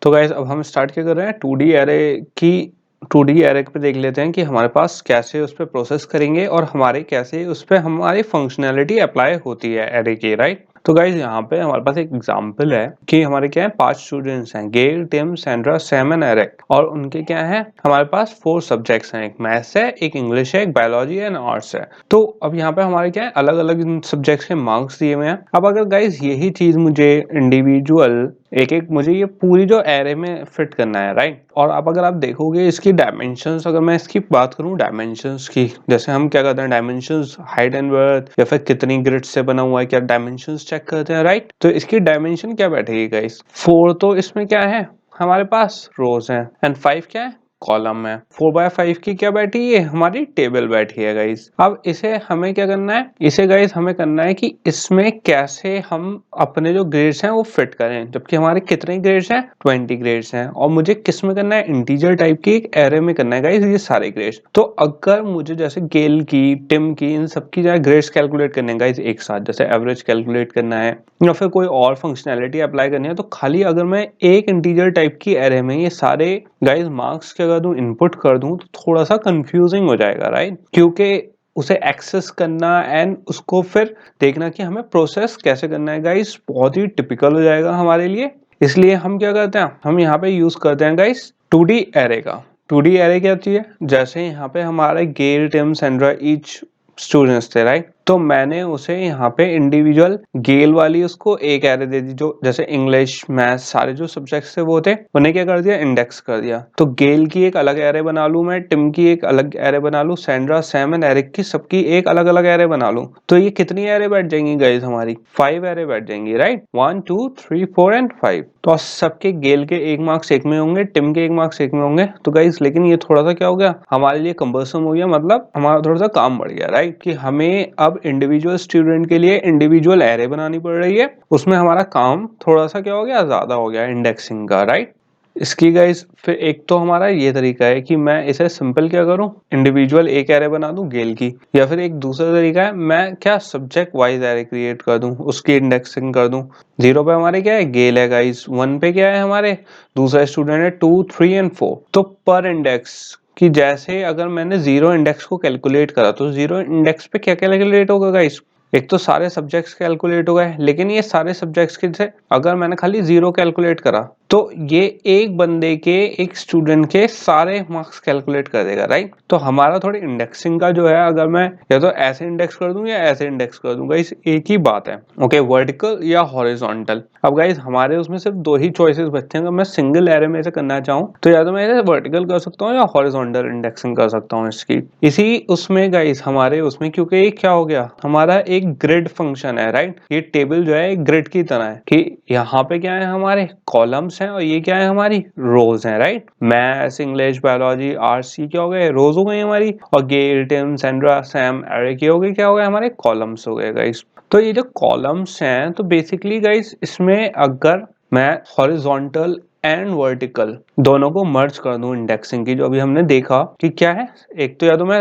तो गाइस अब हम स्टार्ट क्या कर रहे हैं, 2D एरे पे देख लेते हैं कि हमारे पास कैसे उस पर प्रोसेस करेंगे और हमारे कैसे उस पर हमारी फंक्शनैलिटी अप्लाई होती है एरे की, राइट। तो गाइज यहाँ पे हमारे पास एक एग्जांपल है कि हमारे क्या है, 5 स्टूडेंट्स हैं, Gail, Tim, Sandra, Sam and Eric, और उनके क्या है, हमारे पास 4 सब्जेक्ट्स हैं, एक मैथ्स है, एक इंग्लिश है, एक बायोलॉजी एंड आर्ट्स है। तो अब यहाँ पे हमारे क्या है, अलग अलग सब्जेक्ट्स के मार्क्स दिए हुए हैं। अब अगर गाइज यही चीज मुझे इंडिविजुअल एक एक मुझे ये पूरी जो एरे में फिट करना है, राइट। और अब अगर आप देखोगे इसकी डायमेंशंस, अगर मैं इसकी बात करूं डायमेंशंस की, जैसे हम क्या करते हैं डायमेंशंस, हाइट एंड वर्थ, या फिर कितनी ग्रिड से बना हुआ है, क्या डायमेंशंस चेक करते हैं, राइट। तो इसकी डायमेंशन क्या बैठेगी गाइस, 4 तो इसमें क्या है हमारे पास रोज हैं, एंड 5 क्या है कॉलम है। 4/5 की क्या बैठी है, हमारी टेबल बैठी है गाइस। अब इसे हमें क्या करना है, इसे गाइस हमें करना है कि इसमें कैसे हम अपने जो ग्रेड्स हैं वो फिट करें, जबकि हमारे कितने ग्रेड्स हैं, 20 ग्रेड्स हैं, और मुझे किस में करना है, इंटीजर टाइप की एक एरे में करना है गाइस ये सारे ग्रेड्स। तो अगर मुझे जैसे गेल की, टिम की, इन सबकी जो ग्रेड्स कैलकुलेट करने हैं गाइस एक साथ, जैसे एवरेज कैलकुलेट करना है या फिर कोई और फंक्शनैलिटी अप्लाई करनी है, तो खाली अगर मैं एक इंटीजर टाइप की एरे में ये सारे गाइस मार्क्स क्या कर दूं, इनपुट कर दूं, तो थोड़ा सा कंफ्यूजिंग हो जाएगा, राइट। क्योंकि उसे एक्सेस करना एंड उसको फिर देखना कि हमें प्रोसेस कैसे करना है गाइस, बहुत ही टिपिकल हो जाएगा हमारे लिए। इसलिए हम क्या करते हैं, हम यहाँ पे यूज करते हैं गाइस 2D एरे का। 2D एरे क्या होती है, जैसे यहाँ पे हमारे गेल, टिम, सैंड्रा ईच स्टूडेंट्स थे, राइट। तो मैंने उसे यहाँ पे इंडिविजुअल गेल वाली उसको एक एरे दे दी, जो जैसे इंग्लिश, मैथ्स, सारे जो सब्जेक्ट्स थे वो थे, उन्हें क्या कर दिया, इंडेक्स कर दिया। तो गेल की एक अलग एरे बना लूं मैं, टिम की एक अलग एरे बना लूं, सैंड्रा, सैम एंड एरिक की सबकी एक अलग अलग एरे बना लूं। तो ये कितनी एरे बैठ जाएंगी गाइस, हमारी 5 एरे बैठ जाएंगी, राइट। 1 2 3 4 एंड 5। तो सबके गेल के एक मार्क्स एक में होंगे, टिम के एक मार्क्स एक में होंगे। तो गाइस लेकिन ये थोड़ा सा क्या हो गया हमारे लिए, कंबरसम हो गया, मतलब हमारा थोड़ा सा काम बढ़ गया, राइट। कि हमें अब इंडिविजुअल स्टूडेंट के लिए इंडिविजुअल एरे बनानी पड़ रही है, उसमें हमारा काम थोड़ा सा क्या हो गया, ज्यादा हो गया इंडेक्सिंग का, राइट। इसकी गाइस फिर एक तो हमारा ये तरीका है कि मैं इसे सिंपल क्या करूं, इंडिविजुअल एक एरे बना दूं गेल की, या फिर एक दूसरा तरीका है मैं क्या सब्जेक्ट वाइज एरे क्रिएट कर दूं, उसकी इंडेक्सिंग कर दूं। 0 पे हमारे क्या है गेल है गाइस, 1 पे क्या है हमारे दूसरा स्टूडेंट है, 2 3 एंड 4। तो पर इंडेक्स कि जैसे अगर मैंने 0 इंडेक्स को कैलकुलेट करा, तो 0 इंडेक्स पे क्या कैलकुलेट होगा गाइस, एक तो सारे सब्जेक्ट्स कैलकुलेट हो गए, लेकिन ये सारे सब्जेक्ट्स के थे, अगर मैंने खाली 0 कैलकुलेट करा तो ये एक बंदे के, एक स्टूडेंट के सारे मार्क्स कैलकुलेट कर देगा, राइट। तो हमारा थोड़ी इंडेक्सिंग का जो है, अगर मैं या तो ऐसे इंडेक्स कर दूं या ऐसे इंडेक्स कर दूं गाइस, एक ही बात है, ओके, वर्टिकल या हॉरिजॉन्टल। अब गाइस हमारे उसमें सिर्फ 2 ही चॉइसेस बचते हैं, अगर मैं सिंगल एरे में से करना चाहूँ तो या तो मैं इसे वर्टिकल कर सकता हूँ या हॉरिजॉन्टल इंडेक्सिंग कर सकता हूँ इसकी। इसी उसमें गाइस हमारे उसमें, क्योंकि ये क्या हो गया, हमारा एक ग्रिड फंक्शन है, राइट। ये टेबल जो है एक ग्रिड की तरह है कि यहाँ पे क्या है हमारे कॉलम्स हैं और ये क्या है हमारी रोज हैं, right. Maths, English, biology, arts क्या हो गए, रोज हो गई हमारी, और गेल, टिम, सैंड्रा, सैम, एरिक हो गए क्या हो गए, हमारे कॉलम्स हो गए गाइस। तो ये जो कॉलम्स हैं, तो बेसिकली गाइस इसमें अगर मैं हॉरिजॉन्टल एंड वर्टिकल दोनों को मर्ज कर दूं इंडेक्सिंग की, जो अभी हमने देखा कि क्या है, एक तो या तो मैं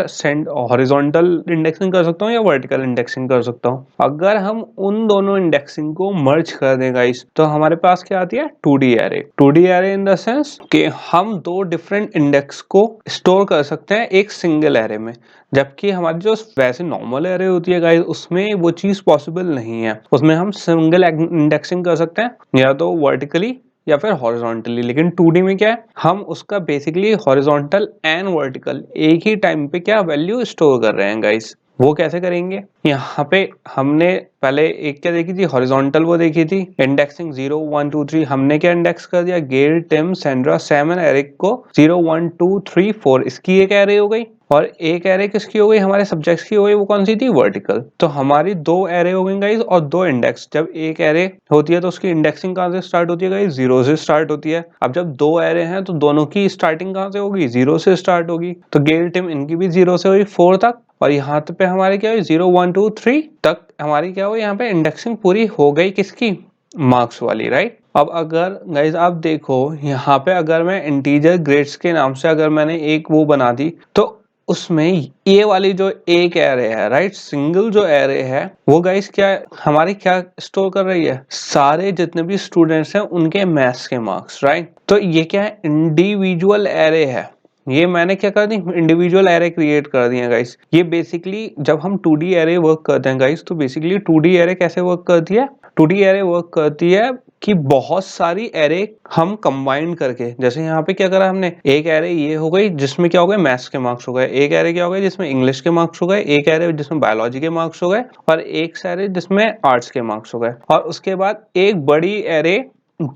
हॉरिजॉन्टल इंडेक्सिंग कर सकता हूँ या वर्टिकल इंडेक्सिंग कर सकता हूँ। अगर हम उन दोनों इंडेक्सिंग को मर्ज कर दें गाइस, तो हमारे पास क्या आती है, 2D array. 2D array in the sense कि हम 2 डिफरेंट इंडेक्स को स्टोर कर सकते हैं एक सिंगल एरे में, जबकि हमारी जो वैसे नॉर्मल एरे होती है गाइस, उसमें वो चीज पॉसिबल नहीं है। उसमें हम सिंगल इंडेक्सिंग कर सकते हैं या तो वर्टिकली या फिर हॉरिजॉन्टली, लेकिन 2D में क्या है, हम उसका बेसिकली हॉरिजॉन्टल एंड वर्टिकल एक ही टाइम पे क्या वैल्यू स्टोर कर रहे हैं गाइस। वो कैसे करेंगे, यहाँ पे हमने पहले एक क्या देखी थी, हॉरिजॉन्टल वो देखी थी इंडेक्सिंग 0 1 2 3, हमने क्या इंडेक्स कर दिया, Gail, Tim, Sandra, Sam and Eric को 0 1 2 3 4, इसकी एक एरे हो गई, और एक एरे किसकी हो गई, हमारे सब्जेक्ट्स की हो गई, वो कौन सी थी, वर्टिकल। तो हमारी 2 एरे हो गई गाइस और 2 इंडेक्स। जब एक एरे होती है तो उसकी इंडेक्सिंग कहां से स्टार्ट होती है गाइस, 0 से स्टार्ट होती है। अब जब 2 एरे हैं तो दोनों की स्टार्टिंग कहां से होगी, 0 से स्टार्ट होगी। तो गेल, टिम इनकी भी 0 से हुई 4 तक, और यहाँ पे हमारे क्या हुई 0 1 2 3 तक हमारी क्या हुई, यहाँ पे इंडेक्सिंग पूरी हो गई किसकी, मार्क्स वाली, राइट। अब अगर गाइज आप देखो यहाँ पे, अगर मैं इंटीजर ग्रेड्स के नाम से अगर मैंने एक वो बना दी, तो उसमें ये वाली जो एक एरे है, राइट, सिंगल जो एरे है, वो गाइस क्या हमारी क्या स्टोर कर रही है, सारे जितने भी स्टूडेंट्स हैं उनके मैथ्स के मार्क्स, राइट। तो ये क्या है, इंडिविजुअल एरे है। ये मैंने क्या कर दी, इंडिविजुअल एरे क्रिएट कर दिए गाइस। ये बेसिकली जब हम 2D एरे वर्क करते हैं गाइस, तो बेसिकली 2D एरे कैसे वर्क करती है, 2D एरे वर्क करती है कि बहुत सारी एरे हम कंबाइन करके, जैसे यहाँ पे क्या करा हमने, एक एरे ये हो गई जिसमें क्या हो गए, मैथ्स के मार्क्स हो गए, एक एरे क्या हो गए जिसमें इंग्लिश के मार्क्स हो गए, एक एरे जिसमें बायोलॉजी के मार्क्स हो गए, और एक एरे जिसमें आर्ट्स के मार्क्स हो गए, और उसके बाद एक बड़ी एरे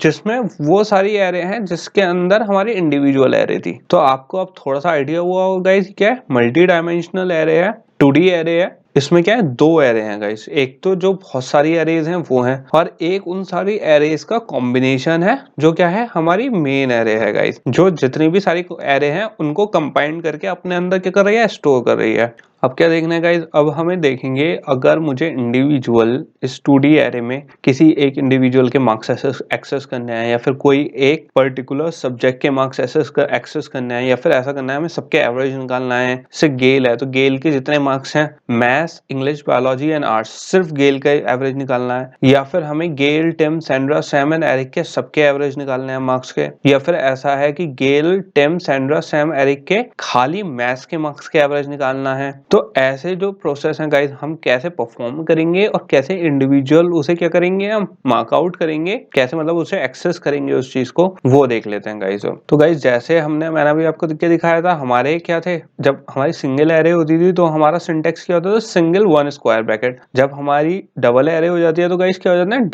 जिसमें वो सारी एरे हैं जिसके अंदर हमारी इंडिविजुअल एरे थी। तो आपको अब थोड़ा सा आइडिया हुआ होगा गाइस, क्या है, मल्टी डायमेंशनल एरे है, 2D एरे है। इसमें क्या है, दो एरे हैं गाइस, एक तो जो बहुत सारी एरेज हैं वो हैं, और एक उन सारी एरेज का कॉम्बिनेशन है जो क्या है, हमारी मेन एरे है गाइस, जो जितनी भी सारी एरे हैं उनको कंबाइन करके अपने अंदर क्या कर रही है, स्टोर कर रही है। अब क्या देखना है गाइस, अब हमें देखेंगे अगर मुझे इंडिविजुअल इस 2D एरे में किसी एक इंडिविजुअल के मार्क्स एक्सेस करने हैं, या फिर कोई एक पर्टिकुलर सब्जेक्ट के मार्क्स एक्सेस करने हैं, या फिर ऐसा करना है हमें सबके एवरेज निकालना है। जैसे गेल है तो गेल के जितने मार्क्स हैं, maths, English, biology and arts, सिर्फ गेल का एवरेज निकालना है, या फिर हमें Gail, Tim, Sandra, Sam and Eric के सबके एवरेज निकालने हैं मार्क्स के, या फिर ऐसा है कि गेल, टिम, सैंड्रा, सैम, एरिक के खाली मैथ्स के मार्क्स के एवरेज निकालना है। तो ऐसे जो प्रोसेस है गाइस, हम कैसे परफॉर्म करेंगे और कैसे इंडिविजुअल उसे क्या करेंगे, हम मार्कआउट करेंगे, कैसे मतलब उसे एक्सेस करेंगे उस चीज को, वो देख लेते हैं गाइस। तो गाइस जैसे मैंने अभी आपको दिखाया था, हमारे क्या थे, जब हमारी सिंगल एरे होती थी तो हमारा सिंटेक्स क्या होता था, सिंगल वन स्क्वायर ब्रैकेट। जब हमारी डबल एरे हो जाती है तो गाइस क्या हो जाता है,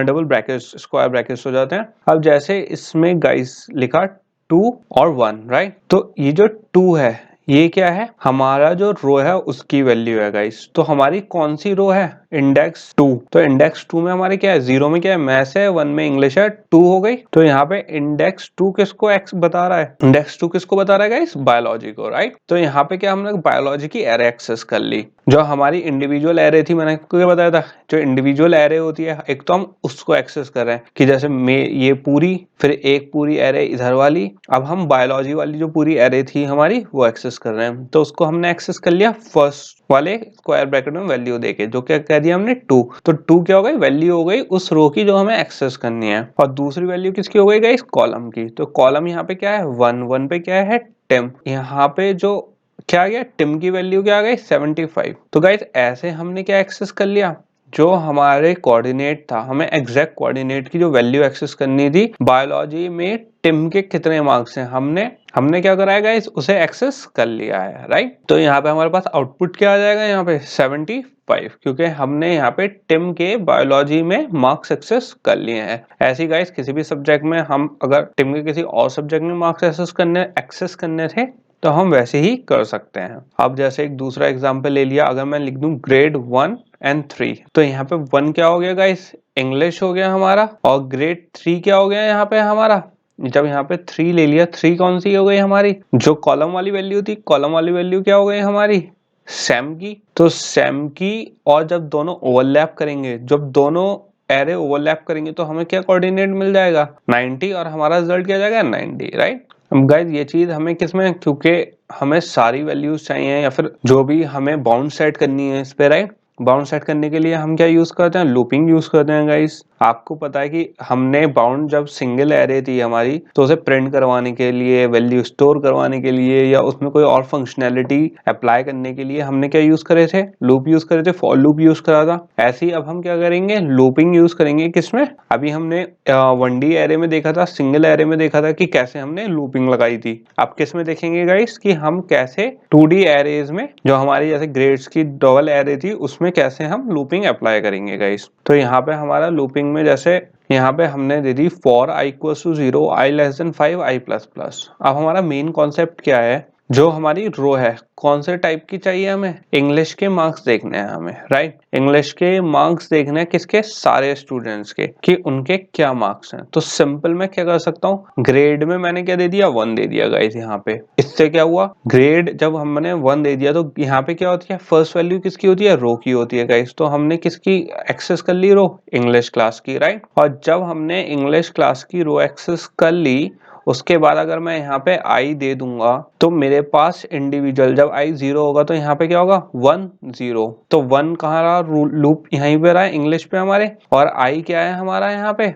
डबल ब्रैकेट, स्क्वायर ब्रैकेट्स हो जाते हैं। अब जैसे इसमें गाइस लिखा 2 और 1, राइट। तो ये जो 2 है, ये क्या है, हमारा जो रो है उसकी वैल्यू है गाइस। तो हमारी कौन सी रो है, इंडेक्स 2। तो इंडेक्स 2 में हमारे क्या है, 0 में क्या है, मैथ्स है, 1 में इंग्लिश है, 2 हो गई। तो यहाँ पे इंडेक्स 2 किसको एक्स बता रहा है, इंडेक्स 2 किसको बता रहा है गाइस, बायोलॉजी को, राइट। तो यहाँ पे क्या हमने बायोलॉजी की एरे एक्सेस कर ली। जो हमारी इंडिविजुअल एरे थी, मैंने आपको क्या बताया था, जो इंडिविजुअल एरे होती है, एक तो हम उसको एक्सेस कर रहे हैं कि जैसे ये पूरी, फिर एक पूरी एरे इधर वाली। अब हम बायोलॉजी वाली जो पूरी एरे थी हमारी वो एक्सेस कर रहे हैं, तो उसको हमने एक्सेस कर लिया फर्स्ट वाले स्क्वायर ब्रैकेट में वैल्यू देके, जो क्या कह दिया हमने, 2। तो 2 क्या हो गई, वैल्यू हो गई उस रो की जो हमें एक्सेस करनी है। और दूसरी वैल्यू किसकी हो गई गाइस, कॉलम की। तो कॉलम यहाँ पे क्या है, 1 पे क्या है, टिम। यहाँ पे जो क्या आ गया, टिम की वैल्यू क्या आ गई, 75। तो गाइस ऐसे हमने क्या एक्सेस कर लिया, जो हमारे कोऑर्डिनेट था, हमें एग्जैक्ट कोऑर्डिनेट की जो वैल्यू एक्सेस करनी थी बायोलॉजी में, टिम के कितने मार्क्स हैं, हमने क्या कराया गाइस, उसे एक्सेस कर लिया है, राइट। तो यहाँ पे हमारे पास आउटपुट क्या आ जाएगा, यहाँ पे 75, क्योंकि हमने यहाँ पे टिम के बायोलॉजी में मार्क्स एक्सेस कर लिए हैं। ऐसे गाइस किसी भी सब्जेक्ट में हम अगर टिम के किसी और सब्जेक्ट में मार्क्स एक्सेस करने थे तो हम वैसे ही कर सकते हैं। अब जैसे एक दूसरा एग्जांपल ले लिया, अगर मैं लिख दूं ग्रेड 1 एंड 3, तो यहाँ पे 1 क्या हो गया गाइस, इंग्लिश हो गया हमारा, और ग्रेड 3 क्या हो गया यहाँ पे हमारा, जब यहाँ पे 3 ले लिया, 3 कौन सी हो गई हमारी, जो कॉलम वाली वैल्यू थी, कॉलम वाली वैल्यू क्या हो गई हमारी, सैम की। तो सैम की, और जब दोनों ओवरलैप करेंगे, जब दोनों एरे ओवरलैप करेंगे तो हमें क्या कोऑर्डिनेट मिल जाएगा, 90, और हमारा रिजल्ट क्या जाएगा, 90, राइट। अब गाइस ये चीज हमें किसमें, क्योंकि हमें सारी वैल्यूज चाहिए, या फिर जो भी हमें बाउंड सेट करनी है इस पे, राइट। बाउंड सेट करने के लिए हम क्या यूज करते हैं, लूपिंग यूज करते हैं गाइस। आपको पता है कि हमने बाउंड, जब सिंगल एरे थी हमारी, तो उसे प्रिंट करवाने के लिए, वैल्यू स्टोर करवाने के लिए, या उसमें कोई और फंक्शनैलिटी अप्लाई करने के लिए हमने क्या यूज करे थे, लूप यूज करे थे, फॉर लूप यूज करा था। ऐसे ही अब हम क्या करेंगे, लूपिंग यूज करेंगे। किसमें, अभी हमने 1D एरे में देखा था, सिंगल एरे में देखा था कि कैसे हमने लूपिंग लगाई थी। अब किस में देखेंगे गाइस, कि हम कैसे 2D एरेज में, जो हमारी जैसे ग्रेड्स की डबल एरे थी, उसमें कैसे हम लूपिंग अप्लाई करेंगे गाइस। तो यहाँ पे हमारा लूपिंग में, जैसे यहाँ पे हमने दे दी for i equals to 0, i less than 5, i plus plus. अब हमारा मेन कॉन्सेप्ट क्या है, जो हमारी रो है कौन से टाइप की चाहिए, हमें इंग्लिश के मार्क्स देखने हैं हमें, राइट। इंग्लिश के मार्क्स देखने हैं, किसके, सारे स्टूडेंट्स के, कि उनके क्या मार्क्स हैं। तो सिंपल मैं क्या कर सकता हूँ, ग्रेड में मैंने क्या दे दिया, 1 दे दिया गाइस। यहाँ पे इससे क्या हुआ, ग्रेड जब हमने 1 दे दिया तो यहाँ पे क्या होती है, फर्स्ट वैल्यू किसकी होती है, रो की होती है गाइस। तो हमने किसकी एक्सेस कर ली, रो, इंग्लिश क्लास की, राइट। और जब हमने इंग्लिश क्लास की रो एक्सेस कर ली, उसके बाद अगर मैं यहाँ पे i दे दूंगा तो मेरे पास इंडिविजुअल, जब i 0 होगा तो यहाँ पे क्या होगा, 1 0। तो 1 कहाँ रहा, लूप यहीं पे रहा है इंग्लिश पे हमारे, और i क्या है हमारा यहाँ पे,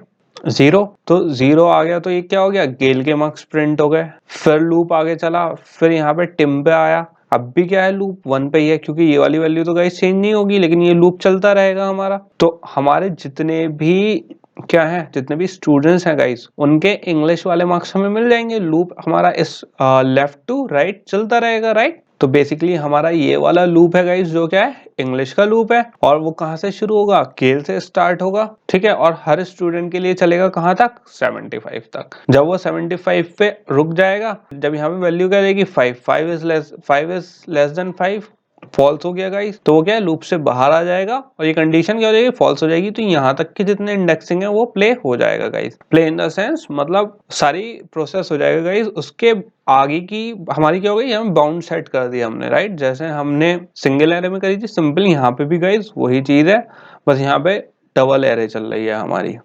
0, तो 0 आ गया तो ये क्या हो गया, गेल के मार्क्स प्रिंट हो गए। फिर लूप आगे चला, फिर यहाँ पे टिम पे आया, अब भी क्या है लूप 1 पे ही है, क्योंकि ये वाली वैल्यू तो गाइस चेंज नहीं होगी, लेकिन ये लूप चलता रहेगा हमारा। तो हमारे जितने भी क्या है, जितने भी स्टूडेंट्स हैं गाइस, उनके इंग्लिश वाले मार्क्स हमें मिल जाएंगे। लूप हमारा इस लेफ्ट टू राइट चलता रहेगा, राइट। तो बेसिकली हमारा ये वाला लूप है गाइस, जो क्या है, इंग्लिश का लूप है। और वो कहाँ से शुरू होगा, केल से स्टार्ट होगा, ठीक है। और हर स्टूडेंट के लिए चलेगा कहाँ तक, 75 तक। जब वो 75 पे रुक जाएगा, जब यहाँ पे वैल्यू क्या रहेगी, 5, 5 इज लेस देन 5, फॉल्स हो गया गाइस, तो वो क्या है, लूप से बाहर आ जाएगा और ये कंडीशन क्या हो जाएगी, फॉल्स हो जाएगी। तो यहाँ तक के जितने इंडेक्सिंग है वो प्ले हो जाएगा guys. Play in the sense मतलब सारी प्रोसेस हो जाएगा गाइस। उसके आगे की हमारी क्या हो गई, हम बाउंड सेट कर दिया हमने, राइट। जैसे हमने सिंगल एरे में करी थी सिंपल, यहाँ पे भी गाइस वही चीज है, बस यहाँ पे डबल एरे चल रही है हमारी।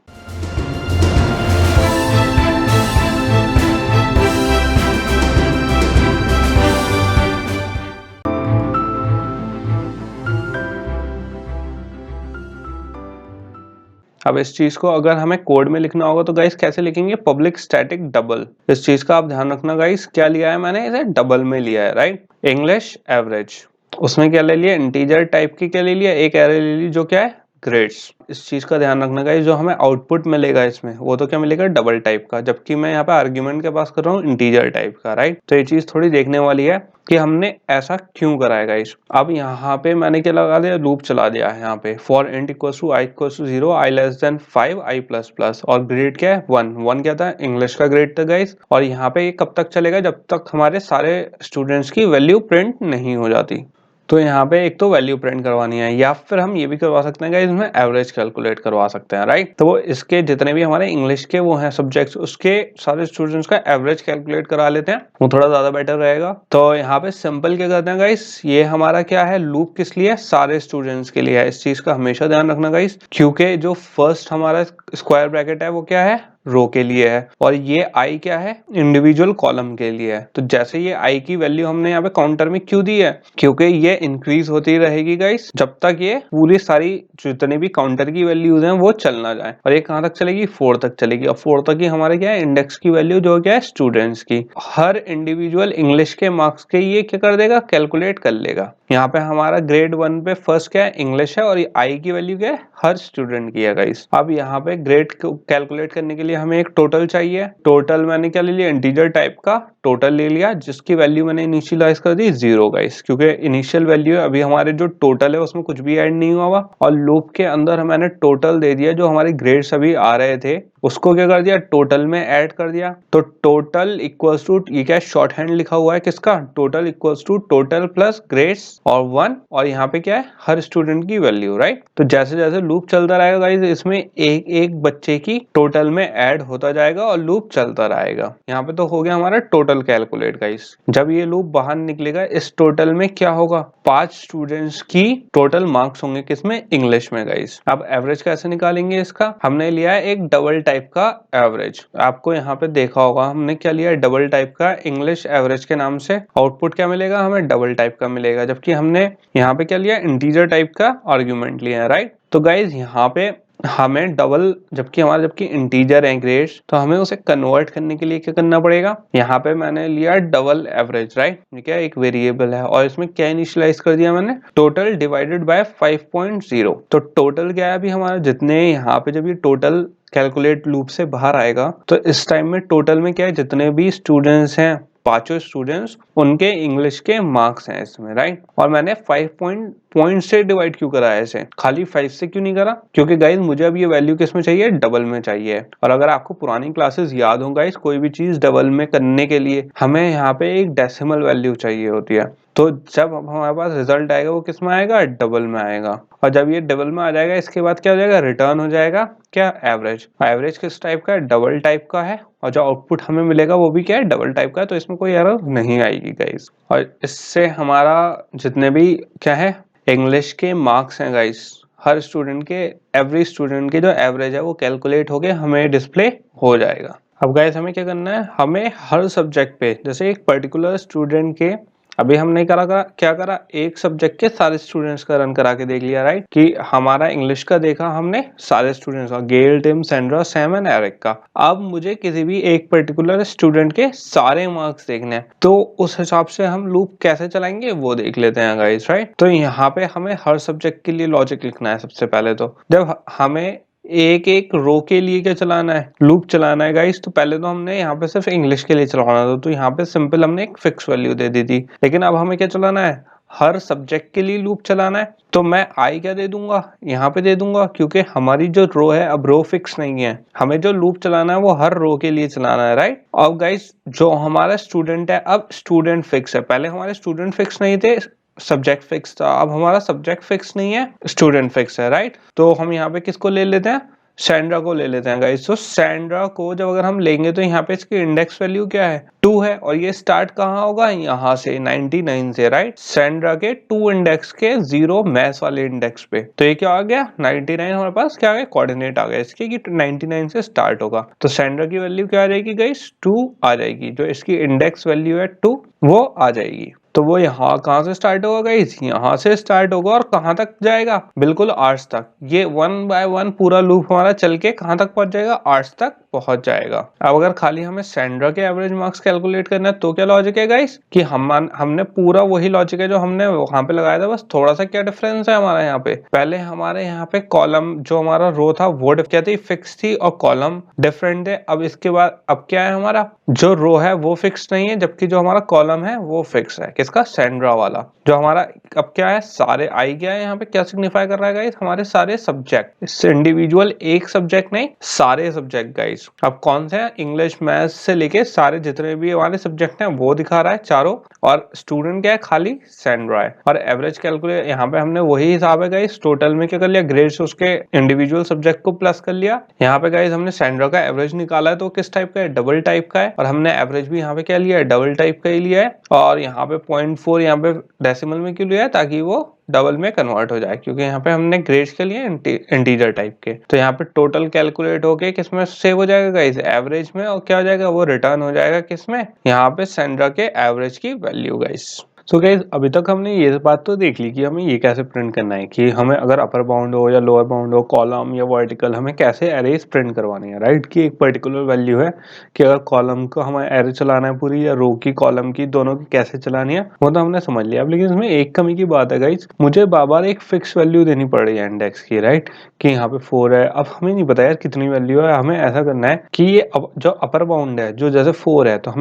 अब इस चीज को अगर हमें कोड में लिखना होगा तो गाइस कैसे लिखेंगे, पब्लिक स्टैटिक डबल। इस चीज का आप ध्यान रखना गाइस, क्या लिया है मैंने, इसे डबल में लिया है, राइट। इंग्लिश एवरेज, उसमें क्या ले लिया, इंटीजर टाइप की क्या ले लिया, एक एरे ले ली जो क्या है, ग्रेड्स। इस चीज का ध्यान रखना गाइस, जो हमें आउटपुट मिलेगा इसमें वो तो क्या मिलेगा, डबल टाइप का, जबकि मैं यहाँ पे आर्ग्यूमेंट के पास कर रहा हूँ इंटीजर टाइप का, राइट। तो ये चीज थोड़ी देखने वाली है कि हमने ऐसा क्यों कराएगा इस। अब यहाँ पे मैंने क्या लगा दिया, लूप चला दिया है यहाँ पे, for int equals to i equals to 0, i less than 5, i plus plus, और ग्रेड क्या है 1, 1 क्या था, इंग्लिश का ग्रेड था गाइस। और यहाँ पे ये कब तक चलेगा, जब तक हमारे सारे स्टूडेंट्स की वैल्यू प्रिंट नहीं हो जाती। तो यहाँ पे एक तो वैल्यू प्रिंट करवानी है, या फिर हम ये भी करवा सकते हैं गाइस, इसमें एवरेज कैलकुलेट करवा सकते हैं, राइट। तो वो इसके जितने भी हमारे इंग्लिश के वो हैं सब्जेक्ट्स, उसके सारे स्टूडेंट्स का एवरेज कैलकुलेट करा लेते हैं, वो थोड़ा ज्यादा बेटर रहेगा। तो यहाँ पे सिंपल क्या करते हैं गाइस, ये हमारा क्या है, लूप किस लिए है, सारे स्टूडेंट्स के लिए है। इस चीज का हमेशा ध्यान रखना गाइस, क्योंकि जो फर्स्ट हमारा स्क्वायर ब्रैकेट है वो क्या है, रो के लिए है, और ये आई क्या है, इंडिविजुअल कॉलम के लिए है। तो जैसे ये आई की वैल्यू हमने यहाँ पे काउंटर में क्यों दी है, क्योंकि ये इंक्रीज होती रहेगी गाइस, जब तक ये पूरी सारी जितने भी काउंटर की वैल्यूज हैं वो चल ना जाए। और ये कहाँ तक चलेगी, 4 तक चलेगी। और 4 तक ही हमारे क्या है, इंडेक्स की वैल्यू जो क्या है, स्टूडेंट्स की। हर इंडिविजुअल इंग्लिश के मार्क्स के ये क्या कर देगा, कैलकुलेट कर लेगा। यहाँ पे हमारा ग्रेड 1 पे फर्स्ट क्या है, इंग्लिश है, और ये आई की वैल्यू क्या है, हर स्टूडेंट की है गाइस। अब यहाँ पे ग्रेड कैलकुलेट करने के लिए हमें एक टोटल चाहिए। टोटल मैंने क्या ले लिया, इंटीजर टाइप का टोटल ले लिया, जिसकी वैल्यू मैंने इनिशियलाइज कर दी 0 गाइस, क्योंकि इनिशियल वैल्यू है, अभी हमारे जो टोटल है उसमें कुछ भी ऐड नहीं हुआ। और लूप के अंदर मैंने टोटल दे दिया, जो हमारे ग्रेड्स अभी आ रहे थे उसको क्या कर दिया, टोटल में ऐड कर दिया। तो टोटल इक्वल्स टू, ये क्या शॉर्ट हैंड लिखा हुआ है किसका, total equals to total plus grades और 1, और यहाँ पे क्या है, हर स्टूडेंट की वैल्यू, राइट। तो जैसे जैसे लूप चलता रहेगा गाइस, इसमें एक एक बच्चे की टोटल में ऐड होता जाएगा और लूप चलता रहेगा। यहाँ पे तो हो गया हमारा टोटल कैलकुलेट गाइस। जब ये लूप बाहर निकलेगा, इस टोटल में क्या होगा, 5 स्टूडेंट्स की टोटल मार्क्स होंगे किसमें, इंग्लिश में गाइस। अब एवरेज कैसे निकालेंगे इसका, हमने लिया है एक डबल टाइप का एवरेज। आपको यहाँ पे देखा होगा हमने क्या लिया है, डबल टाइप का इंग्लिश एवरेज के नाम से। आउटपुट क्या मिलेगा हमें, डबल टाइप का मिलेगा, जबकि हमने यहाँ पे क्या लिया, इंटीजर टाइप का आर्ग्यूमेंट लिया है, राइट। तो गाइज यहाँ पे हमें डबल, जबकि इंटीजर है ग्रेड्स, तो हमें उसे कन्वर्ट करने के लिए क्या करना पड़ेगा, यहाँ पे मैंने लिया डबल एवरेज, राइट। क्या एक वेरिएबल है, और इसमें क्या इनिशियलाइज कर दिया मैंने, टोटल डिवाइडेड बाय 5.0। तो टोटल क्या है अभी हमारा, जितने यहाँ पे जब ये टोटल कैलकुलेट लूप से बाहर आएगा, तो इस टाइम में टोटल में क्या है, जितने भी स्टूडेंट्स हैं, 5 स्टूडेंट्स, उनके इंग्लिश के मार्क्स हैं इसमें, राइट। और मैंने 5 पॉइंट से डिवाइड क्यों करा है इसे, खाली 5 से क्यों नहीं करा, क्योंकि गाइज मुझे अब ये वैल्यू किस में चाहिए, डबल में चाहिए। और अगर आपको पुरानी क्लासेस याद हो गाइज, कोई भी चीज डबल में करने के लिए हमें यहाँ पे एक डेसिमल वैल्यू चाहिए होती है। तो जब हमारे पास रिजल्ट आएगा वो किस में आएगा, डबल में आएगा। और जब ये डबल में आ जाएगा, इसके बाद क्या हो जाएगा, रिटर्न हो जाएगा क्या, एवरेज। एवरेज किस टाइप का है, डबल टाइप का है, और जो आउटपुट हमें मिलेगा वो भी क्या है, डबल टाइप का है। तो इसमें कोई एरर नहीं आएगी गाइस। और इससे हमारा जितने भी क्या है, इंग्लिश के मार्क्स हैं गाइस, हर स्टूडेंट के, एवरी स्टूडेंट के जो एवरेज है वो कैलकुलेट होके हमें डिस्प्ले हो जाएगा। अब गाइस हमें क्या करना है, हमें हर सब्जेक्ट पे, जैसे एक पर्टिकुलर स्टूडेंट के अभी हमने क्या करा, एक सब्जेक्ट के सारे स्टूडेंट्स का रन करा के देख लिया, राइट, कि हमारा इंग्लिश का देखा हमने सारे स्टूडेंट्स का, Gail, Tim, Sandra, Sam and Eric का। अब मुझे किसी भी एक पर्टिकुलर स्टूडेंट के सारे मार्क्स देखने हैं, तो उस हिसाब से हम लूप कैसे चलाएंगे वो देख लेते हैं गाइस, राइट। तो यहाँ पे हमें हर सब्जेक्ट के लिए लॉजिक लिखना है। सबसे पहले तो जब हमें एक एक रो के लिए क्या चलाना है, लूप चलाना है गाइस, तो पहले तो हमने यहाँ पे सिर्फ इंग्लिश के लिए चलाना था, तो यहाँ पे सिंपल हमने एक फिक्स वैल्यू दे दी थी। लेकिन अब हमें क्या चलाना है, हर सब्जेक्ट के लिए लूप चलाना है। तो मैं आई क्या दे दूंगा, यहाँ पे दे दूंगा, क्योंकि हमारी जो रो है अब रो फिक्स नहीं है, हमें जो लूप चलाना है वो हर रो के लिए चलाना है, राइट। अब गाइस जो हमारा स्टूडेंट है, अब स्टूडेंट फिक्स है, पहले हमारे स्टूडेंट फिक्स नहीं थे, सब्जेक्ट फिक्स था। अब हमारा सब्जेक्ट फिक्स नहीं है, स्टूडेंट फिक्स है, राइट। तो हम यहाँ पे किसको ले लेते हैं, सैंड्रा को ले लेते हैं गाइस। तो सैंड्रा को जब अगर हम लेंगे तो यहाँ पे इसकी इंडेक्स वैल्यू क्या है, 2 है, और ये स्टार्ट कहाँ होगा, यहाँ से 99 से, राइट। सैंड्रा के 2 इंडेक्स के 0 मैथ्स वाले इंडेक्स पे, तो ये क्या आ गया 99, हमारे पास क्या आ गया, कोऑर्डिनेट आ गया इसके कि 99 से स्टार्ट होगा। तो सैंड्रा की वैल्यू क्या आ जाएगी गाइस, 2 आ जाएगी, जो इसकी इंडेक्स वैल्यू है 2 वो आ जाएगी। तो वो यहाँ कहाँ से स्टार्ट होगा गाइस, यहाँ से स्टार्ट होगा, और कहाँ तक जाएगा, बिल्कुल आर्ट्स तक। ये 1 बाय 1 पूरा लूप हमारा चल के कहाँ तक पहुंच जाएगा, आर्ट्स तक पहुंच जाएगा। अब अगर खाली हमें सैंड्रा के एवरेज मार्क्स कैलकुलेट करना है तो क्या लॉजिक है गाइस, कि हमने पूरा वही लॉजिक है जो हमने वहां पे लगाया था, बस थोड़ा सा क्या डिफरेंस है हमारा यहाँ पे, पहले हमारे यहाँ पे कॉलम जो हमारा रो था वो क्या थी, फिक्स थी, और कॉलम डिफरेंट है। अब इसके बाद अब क्या है, हमारा जो रो है वो फिक्स नहीं है, जबकि जो हमारा कॉलम है वो फिक्स है, किसका, सैंड्रा वाला। जो हमारा अब क्या है, सारे आई क्या है यहाँ पे, क्या सिग्निफाई कर रहा है गाइस, हमारे सारे सब्जेक्ट, इससे इंडिविजुअल एक सब्जेक्ट नहीं, सारे सब्जेक्ट गाइस। अब कौन से हैं, इंग्लिश, मैथ्स से लेके सारे जितने भी हमारे सब्जेक्ट हैं वो दिखा रहा है चारों, और स्टूडेंट क्या है, खाली सैंड्रा है। और एवरेज कैलकुलेट यहाँ पे हमने वही हिसाब है गाइस, टोटल में क्या कर लिया, ग्रेड्स उसके इंडिविजुअल सब्जेक्ट को प्लस कर लिया। यहाँ पे गाइस हमने सैंड्रा का एवरेज निकाला है, तो किस टाइप का है, डबल टाइप का है, और हमने एवरेज भी यहाँ पे क्या लिया है, डबल टाइप का ही लिया है। और यहाँ पे 0.4 यहाँ पे डेसिमल में क्यों लिया है, ताकि वो डबल में कन्वर्ट हो जाए, क्योंकि यहाँ पे हमने ग्रेड्स के लिए इंटीजर टाइप के। तो यहाँ पे टोटल कैलकुलेट होके किसमें सेव हो जाएगा गाइस, एवरेज में, और क्या हो जाएगा, वो रिटर्न हो जाएगा किसमें, यहाँ पे सैंड्रा के एवरेज की वैल्यू गाइस। सो गाइस अभी तक हमने ये बात तो देख ली कि हमें ये कैसे प्रिंट करना है, कि हमें अगर अपर बाउंड हो या लोअर बाउंड हो, कॉलम या वर्टिकल, हमें कैसे एरेज प्रिंट करवानी है, राइट। कि एक पर्टिकुलर वैल्यू है कि अगर कॉलम को हमें एरे चलाना है पूरी, या रो की कॉलम की, दोनों की कैसे चलानी है वो तो हमने समझ लिया। अब लेकिन इसमें एक कमी की बात है गाइस, मुझे बार बार एक फिक्स वैल्यू देनी पड़ रही है इंडेक्स की, राइट, कि यहाँ पे 4 है। अब हमें नहीं पता यार कितनी वैल्यू है, हमें ऐसा करना है कि ये जो अपर बाउंड है जो जैसे 4 है, तो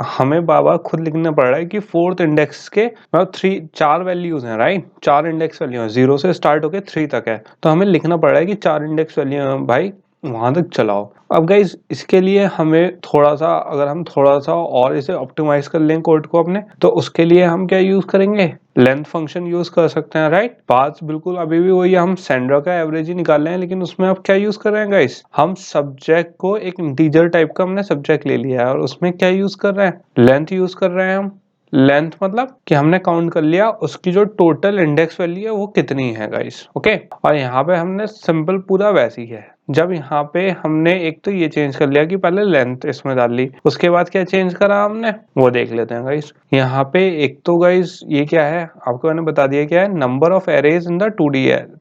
हमें बार बार खुद लिखना पड़ रहा है कि 4th इंडेक्स के मतलब 4 वैल्यूज हैं, राइट, 4 इंडेक्स वैल्यू है, 0 से स्टार्ट होके 3 तक है, तो हमें लिखना पड़ रहा है कि 4 इंडेक्स वैल्यू है भाई, वहां तक चलाओ। अब गाइज इसके लिए हमें थोड़ा सा, अगर हम थोड़ा सा और इसे ऑप्टिमाइज कर लें कोड को अपने, तो उसके लिए हम क्या यूज करेंगे, लेंथ फंक्शन यूज कर सकते हैं, राइट। बात बिल्कुल अभी भी वही है, हम सैंड्रा का एवरेज ही निकाल रहे हैं, लेकिन उसमें अब क्या यूज कर रहे हैं गाइस, हम सब्जेक्ट को एक इंटीजर टाइप का हमने सब्जेक्ट ले लिया है, और उसमें क्या यूज कर रहे हैं, लेंथ यूज कर रहे हैं हम। लेंथ मतलब कि हमने काउंट कर लिया उसकी जो टोटल इंडेक्स वैल्यू है वो कितनी है गाइस, ओके। और यहाँ पे हमने सिंपल पूरा वैसी है, जब यहाँ पे हमने एक तो ये चेंज कर लिया कि पहले लेंथ इसमें डाल ली, उसके बाद क्या चेंज करा हमने वो देख लेते हैं गाइस। यहाँ पे एक तो गाइस ये क्या है, आपको मैंने बता दिया क्या है, number of arrays in the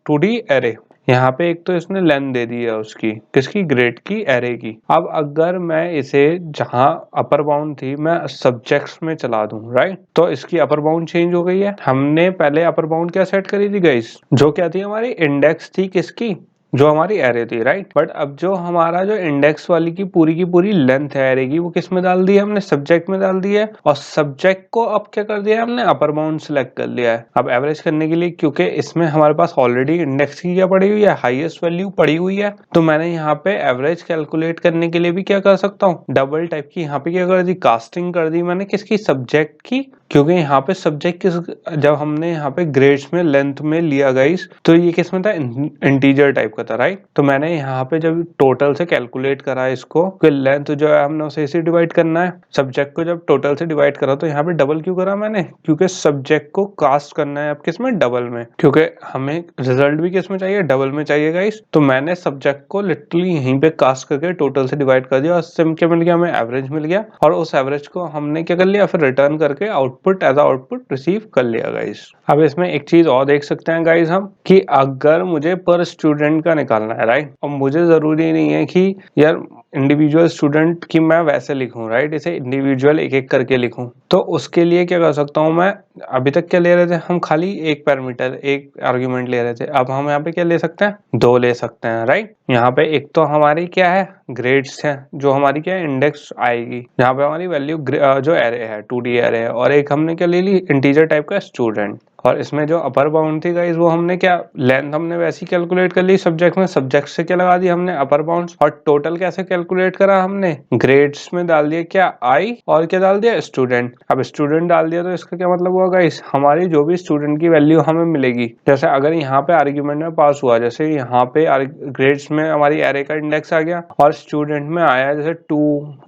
2D array. यहाँ पे एक तो इसने लेंथ दे दी है उसकी, किसकी, ग्रेड की, एरे की। अब अगर मैं इसे जहाँ अपर बाउंड थी मैं सब्जेक्ट्स में चला दूं, राइट, तो इसकी अपर बाउंड चेंज हो गई है। हमने पहले अपर बाउंड क्या सेट करी थी गाइस, जो क्या थी, हमारी इंडेक्स थी किसकी, जो हमारी एरे थी, राइट। बट अब जो हमारा जो इंडेक्स वाली की पूरी लेंथ है एरे की, वो किस में डाल दी है हमने, सब्जेक्ट में डाल दी है। और सब्जेक्ट को अब क्या कर दिया हमने, अपर बाउंड सिलेक्ट कर लिया है। अब एवरेज करने के लिए, क्योंकि इसमें हमारे पास ऑलरेडी इंडेक्स की क्या पड़ी हुई है, हाईएस्ट वैल्यू पड़ी हुई है, तो मैंने यहाँ पे एवरेज कैलकुलेट करने के लिए भी क्या कर सकता हूँ, डबल टाइप की यहाँ पे क्या कर दी, कास्टिंग कर दी मैंने, किसकी, सब्जेक्ट की। क्योंकि यहाँ पे सब्जेक्ट किस, जब हमने यहाँ पे ग्रेड्स में लेंथ में लिया गाइस, तो ये किस में था, इंटीजर टाइप का था, राइट। तो मैंने यहाँ पे जब टोटल से कैलकुलेट करा इसको, कि लेंथ जो है हमने उसे इसे डिवाइड करना है, सब्जेक्ट को जब टोटल से डिवाइड करा, तो यहाँ पे डबल क्यों करा मैंने, क्योंकि सब्जेक्ट को कास्ट करना है अब किस में, डबल में, क्योंकि हमें रिजल्ट भी किस में चाहिए, डबल में चाहिए गाइस। तो मैंने सब्जेक्ट को लिटरली यहीं पे कास्ट करके टोटल से डिवाइड कर दिया, और इससे क्या मिल गया, हमें एवरेज मिल गया। और उस एवरेज को हमने क्या कर लिया, फिर रिटर्न करके output output as output receive कर लिया गाइस। अब इसमें एक चीज और देख सकते हैं गाइस हम कि अगर मुझे पर स्टूडेंट का निकालना है राइट, और मुझे जरूरी नहीं है कि यार इंडिविजुअल स्टूडेंट की मैं वैसे लिखूं राइट, इसे इंडिविजुअल एक एक करके लिखूं, तो उसके लिए क्या कर सकता हूं मैं, अभी तक क्या ले रहे थे हम, खाली एक पैरामीटर एक आर्ग्यूमेंट ले रहे थे, अब हम यहाँ पे क्या ले सकते हैं, दो ले सकते हैं राइट। यहाँ पे एक तो हमारी क्या है ग्रेड्स है, जो हमारी क्या है इंडेक्स आएगी, यहाँ पे हमारी वैल्यू जो एरे है 2D एरे है, और एक हमने क्या ले ली इंटीजर टाइप का स्टूडेंट। और इसमें जो अपर बाउंड थी गाइस वो हमने क्या लेंथ हमने वैसी कैलकुलेट कर ली सब्जेक्ट में, सब्जेक्ट से क्या लगा दी हमने अपर बाउंड, और टोटल कैसे कैलकुलेट करा हमने ग्रेड्स में डाल दिया क्या आई, और क्या डाल दिया स्टूडेंट। अब स्टूडेंट डाल दिया तो इसका क्या मतलब हुआ गाइस, हमारी जो भी स्टूडेंट की वैल्यू हमें मिलेगी, जैसे अगर यहाँ पे आर्ग्यूमेंट में पास हुआ, जैसे यहाँ पे ग्रेड्स में हमारी एरे का इंडेक्स आ गया और स्टूडेंट में आया जैसे 2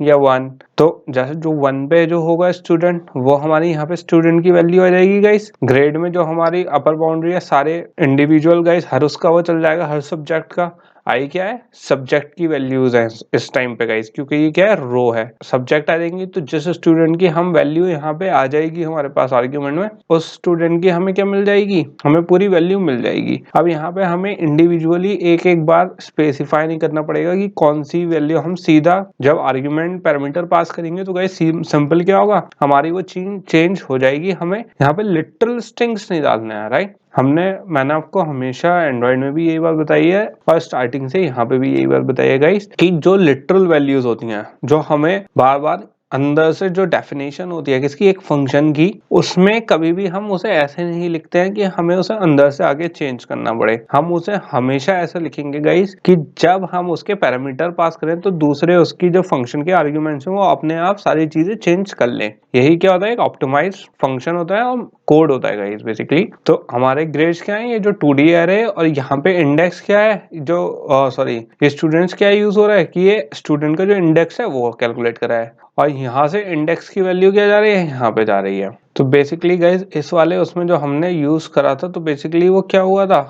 या 1, तो जैसे जो 1 पे जो होगा स्टूडेंट वो हमारी यहाँ पे स्टूडेंट की वैल्यू आ जाएगी गाइस। ग्रेड में जो हमारी अपर बाउंड्री है सारे इंडिविजुअल गाइस हर उसका वो चल जाएगा, हर सब्जेक्ट का। आई क्या है सब्जेक्ट की वैल्यूज है इस टाइम पे गाइस, क्योंकि ये क्या है रो है, सब्जेक्ट आ जाएंगी, तो जिस स्टूडेंट की हम वैल्यू यहाँ पे आ जाएगी हमारे पास आर्ग्यूमेंट में, उस स्टूडेंट की हमें क्या मिल जाएगी, हमें पूरी वैल्यू मिल जाएगी। अब यहाँ पे हमें इंडिविजुअली एक एक बार स्पेसिफाई नहीं करना पड़ेगा कि कौन सी वैल्यू, हम सीधा जब आर्ग्यूमेंट पैरामीटर पास करेंगे तो गाइस सिंपल क्या होगा, हमारी वो चेंज हो जाएगी, हमें यहाँ पे लिटरल स्ट्रिंग्स नहीं डालना है राइट। मैंने आपको हमेशा एंड्रॉइड में भी यही बात बताई है और स्टार्टिंग से यहाँ पे भी यही बात बताई है गाइस कि जो लिटरल वैल्यूज होती हैं, जो हमें बार बार अंदर से जो डेफिनेशन होती है किसकी, एक फंक्शन की, उसमें कभी भी हम उसे ऐसे नहीं लिखते हैं कि हमें उसे अंदर से आगे चेंज करना पड़े। हम उसे हमेशा ऐसे लिखेंगे गाइस कि जब हम उसके पैरामीटर पास करें तो दूसरे उसकी जो फंक्शन के आर्ग्यूमेंट्स हैं वो अपने आप सारी चीजें चेंज कर लें। यही क्या होता है, एक ऑप्टिमाइज फंक्शन होता है और कोड होता है गाइस बेसिकली। तो हमारे ग्रेड्स क्या है, ये जो 2D एरे है, और यहाँ पे इंडेक्स क्या है, जो सॉरी स्टूडेंट्स क्या यूज हो रहा है कि ये स्टूडेंट का जो इंडेक्स है वो कैलकुलेट करा है, और यहाँ से इंडेक्स की वैल्यू क्या जा रही है, यहाँ पे जा रही है। तो बेसिकली गाइज इस वाले उसमें जो हमने यूज करा था, तो बेसिकली वो क्या हुआ था,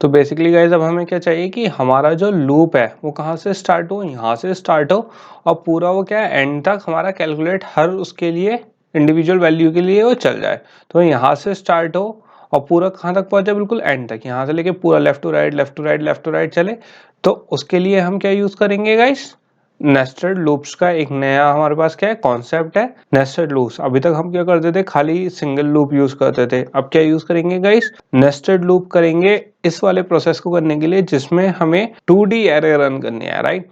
तो बेसिकली गाइज अब हमें क्या चाहिए कि हमारा जो लूप है वो कहाँ से स्टार्ट हो, यहाँ से स्टार्ट हो, और पूरा वो क्या है एंड तक हमारा कैलकुलेट हर उसके लिए इंडिविजुअल वैल्यू के लिए वो चल जाए। तो यहाँ से स्टार्ट हो और पूरा कहाँ तक पहुंचे, बिल्कुल एंड तक, यहाँ से लेके पूरा left to right left to right left to right चले। तो उसके लिए हम क्या यूज करेंगे गाइस, नेस्टेड लूप्स का एक नया हमारे पास क्या है कॉन्सेप्ट है, नेस्टेड लूप्स। अभी तक हम क्या करते थे, खाली सिंगल लूप यूज करते थे, अब क्या यूज करेंगे गाइस, नेस्टेड लूप करेंगे इस वाले प्रोसेस को करने के लिए जिसमें हमें 2D एरे रन करनी है राइट।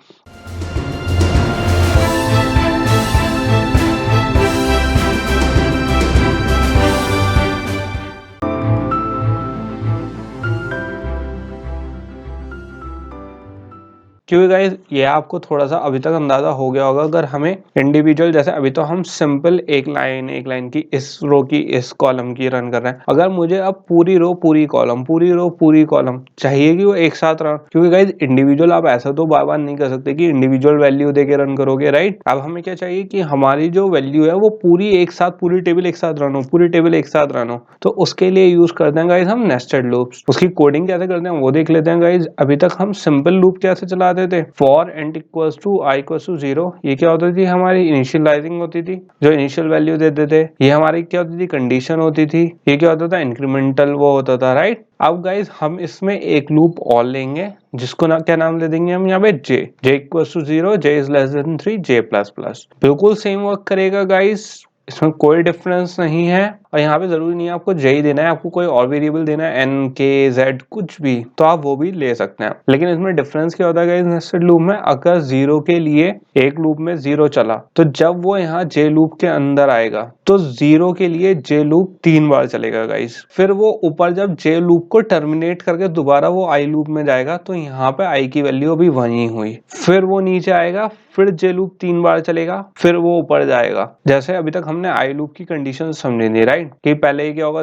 क्योंकि गाइस ये आपको थोड़ा सा अभी तक अंदाजा हो गया होगा, अगर हमें इंडिविजुअल, जैसे अभी तो हम सिंपल एक लाइन की इस रो की इस कॉलम की रन कर रहे हैं, अगर मुझे अब पूरी रो पूरी कॉलम पूरी रो पूरी कॉलम चाहिए कि वो एक साथ रन, क्योंकि गाइस इंडिविजुअल आप ऐसा तो बार बार नहीं कर सकते कि इंडिविजुअल वैल्यू देके रन करोगे राइट। अब हमें क्या चाहिए कि हमारी जो वैल्यू है वो पूरी एक साथ, पूरी टेबल एक साथ रन हो, पूरी टेबल एक साथ रन हो, तो उसके लिए यूज करते हैं गाइस हम नेस्टेड लूप्स। उसकी कोडिंग कैसे करते हैं वो देख लेते हैं गाइस। अभी तक हम सिंपल लूप कैसे चलाते थे, for and equals to i equals to 0, ये क्या होती थी, हमारी इनिशियलाइजिंग होती थी, जो इनिशियल वैल्यू देते थे, ये हमारी क्या होती थी कंडीशन होती थी, ये क्या होता था इंक्रीमेंटल वो होता था राइट। अब गाइस हम इसमें एक लूप और लेंगे जिसको क्या नाम दे देंगे हम यहाँ पे J equals to 0, J is less than 3, J plus plus, बिल्कुल सेम वर्क करेगा गाइस, इसमें कोई डिफरेंस नहीं है। और यहाँ पे जरूरी नहीं है आपको जे ही देना है, आपको कोई और वेरिएबल देना है एन के जेड कुछ भी, तो आप वो भी ले सकते हैं। लेकिन इसमें डिफरेंस क्या होता है नेस्टेड लूप में, अगर 0 के लिए एक लूप में 0 चला तो जब वो यहाँ जे लूप के अंदर आएगा तो 0 के लिए जे लूप 3 बार चलेगा गाइस, फिर वो ऊपर जब जे लूप को टर्मिनेट करके दोबारा वो आई लूप में जाएगा तो यहाँ पे आई की वैल्यू अभी वही हुई, फिर वो नीचे आएगा, फिर जे लूप 3 बार चलेगा, फिर वो ऊपर जाएगा। जैसे अभी तक हमने आई लूप की कंडीशन समझी थी राइट, कि पहले क्या होगा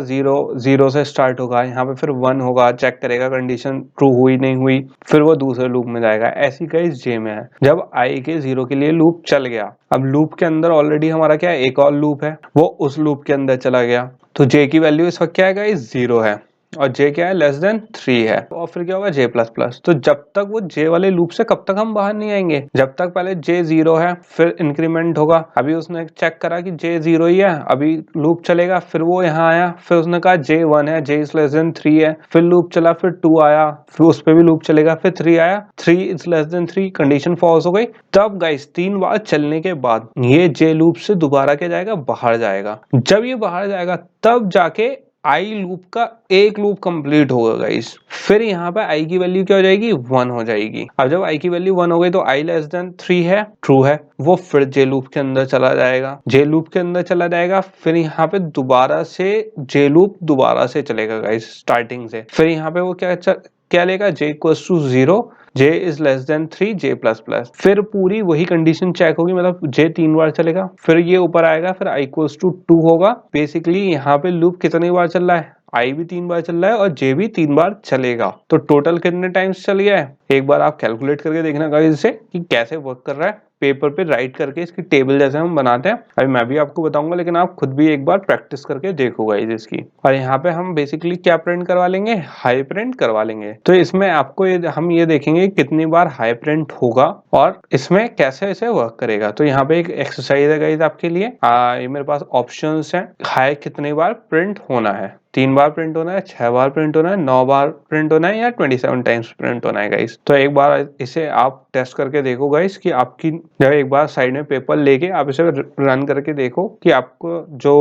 0 से स्टार्ट होगा, यहाँ पे फिर 1 होगा, चेक करेगा कंडीशन ट्रू हुई नहीं हुई, फिर वो दूसरे लूप में जाएगा। ऐसी गाइस जे में है, जब आई के 0 के लिए लूप चल गया, अब लूप के अंदर ऑलरेडी हमारा क्या है एक और लूप है, वो उस लूप के अंदर चला गया, तो जे की वैल्यू इस वक्त क्या है गाइस 0 है। और j क्या है, लेस देन 3 है, और फिर क्या होगा j प्लस प्लस। तो जब तक वो j वाले लूप से कब तक हम बाहर नहीं आएंगे, जब तक पहले j 0 है, फिर इंक्रीमेंट होगा। अभी उसने चेक करा कि j 0 ही है, अभी लूप चलेगा, फिर वो यहाँ आया, फिर उसने कहा j 1 है, j इज लेस देन 3 है, फिर लूप चला, फिर 2 आया, फिर उस पर भी लूप चलेगा, फिर 3 आया, 3 is less than 3, condition false हो गई। तब गाइस 3 बार चलने के बाद ये j लूप से दोबारा क्या जाएगा, बाहर जाएगा। जब ये बाहर जाएगा तब जाके आई लूप का एक लूप कंप्लीट होगा गाइस। फिर यहाँ पे आई की वैल्यू क्या हो जाएगी, 1 हो जाएगी। अब जब आई की वैल्यू 1 हो गई तो आई लेस देन 3 है, ट्रू है, वो फिर जे लूप के अंदर चला जाएगा, जे लूप के अंदर चला जाएगा। फिर यहाँ पे दोबारा से जे लूप दोबारा से चलेगा गाइस स्टार्टिंग से। फिर यहाँ पे वो क्या लेगा, j equals to 0, j is less than 3, j plus plus. फिर पूरी वही कंडीशन चेक होगी, मतलब j 3 बार चलेगा, फिर ये ऊपर आएगा, फिर i इक्वल्स टू 2 होगा। बेसिकली यहाँ पे लूप कितनी बार चल रहा है, i भी 3 बार चल रहा है और j भी 3 बार चलेगा। तो टोटल कितने टाइम्स चल गया है, एक बार आप कैलकुलेट करके देखना गाइस इसे कि कैसे वर्क कर रहा है। पेपर पे राइट करके इसकी टेबल जैसे हम बनाते हैं, अभी मैं भी आपको बताऊंगा, लेकिन आप खुद भी एक बार प्रैक्टिस करके देखो गाइस इसकी। और यहाँ पे हम बेसिकली क्या प्रिंट करवा लेंगे, हाई प्रिंट करवा लेंगे। तो इसमें आपको हम ये देखेंगे कितनी बार हाई प्रिंट होगा और इसमें कैसे इसे वर्क करेगा। तो यहाँ पे एक एक्सरसाइज है गाइस आपके लिए, ये मेरे पास ऑप्शंस हैं। हाई कितनी बार प्रिंट होना है, 3 बार प्रिंट होना है, 6 बार प्रिंट होना है, 9 बार प्रिंट होना है, या 27 टाइम्स प्रिंट होना है गाइस। तो एक बार इसे आप टेस्ट करके देखो गाइस कि आपकी, जब एक बार साइड में पेपर लेके आप इसे रन करके देखो कि आपको जो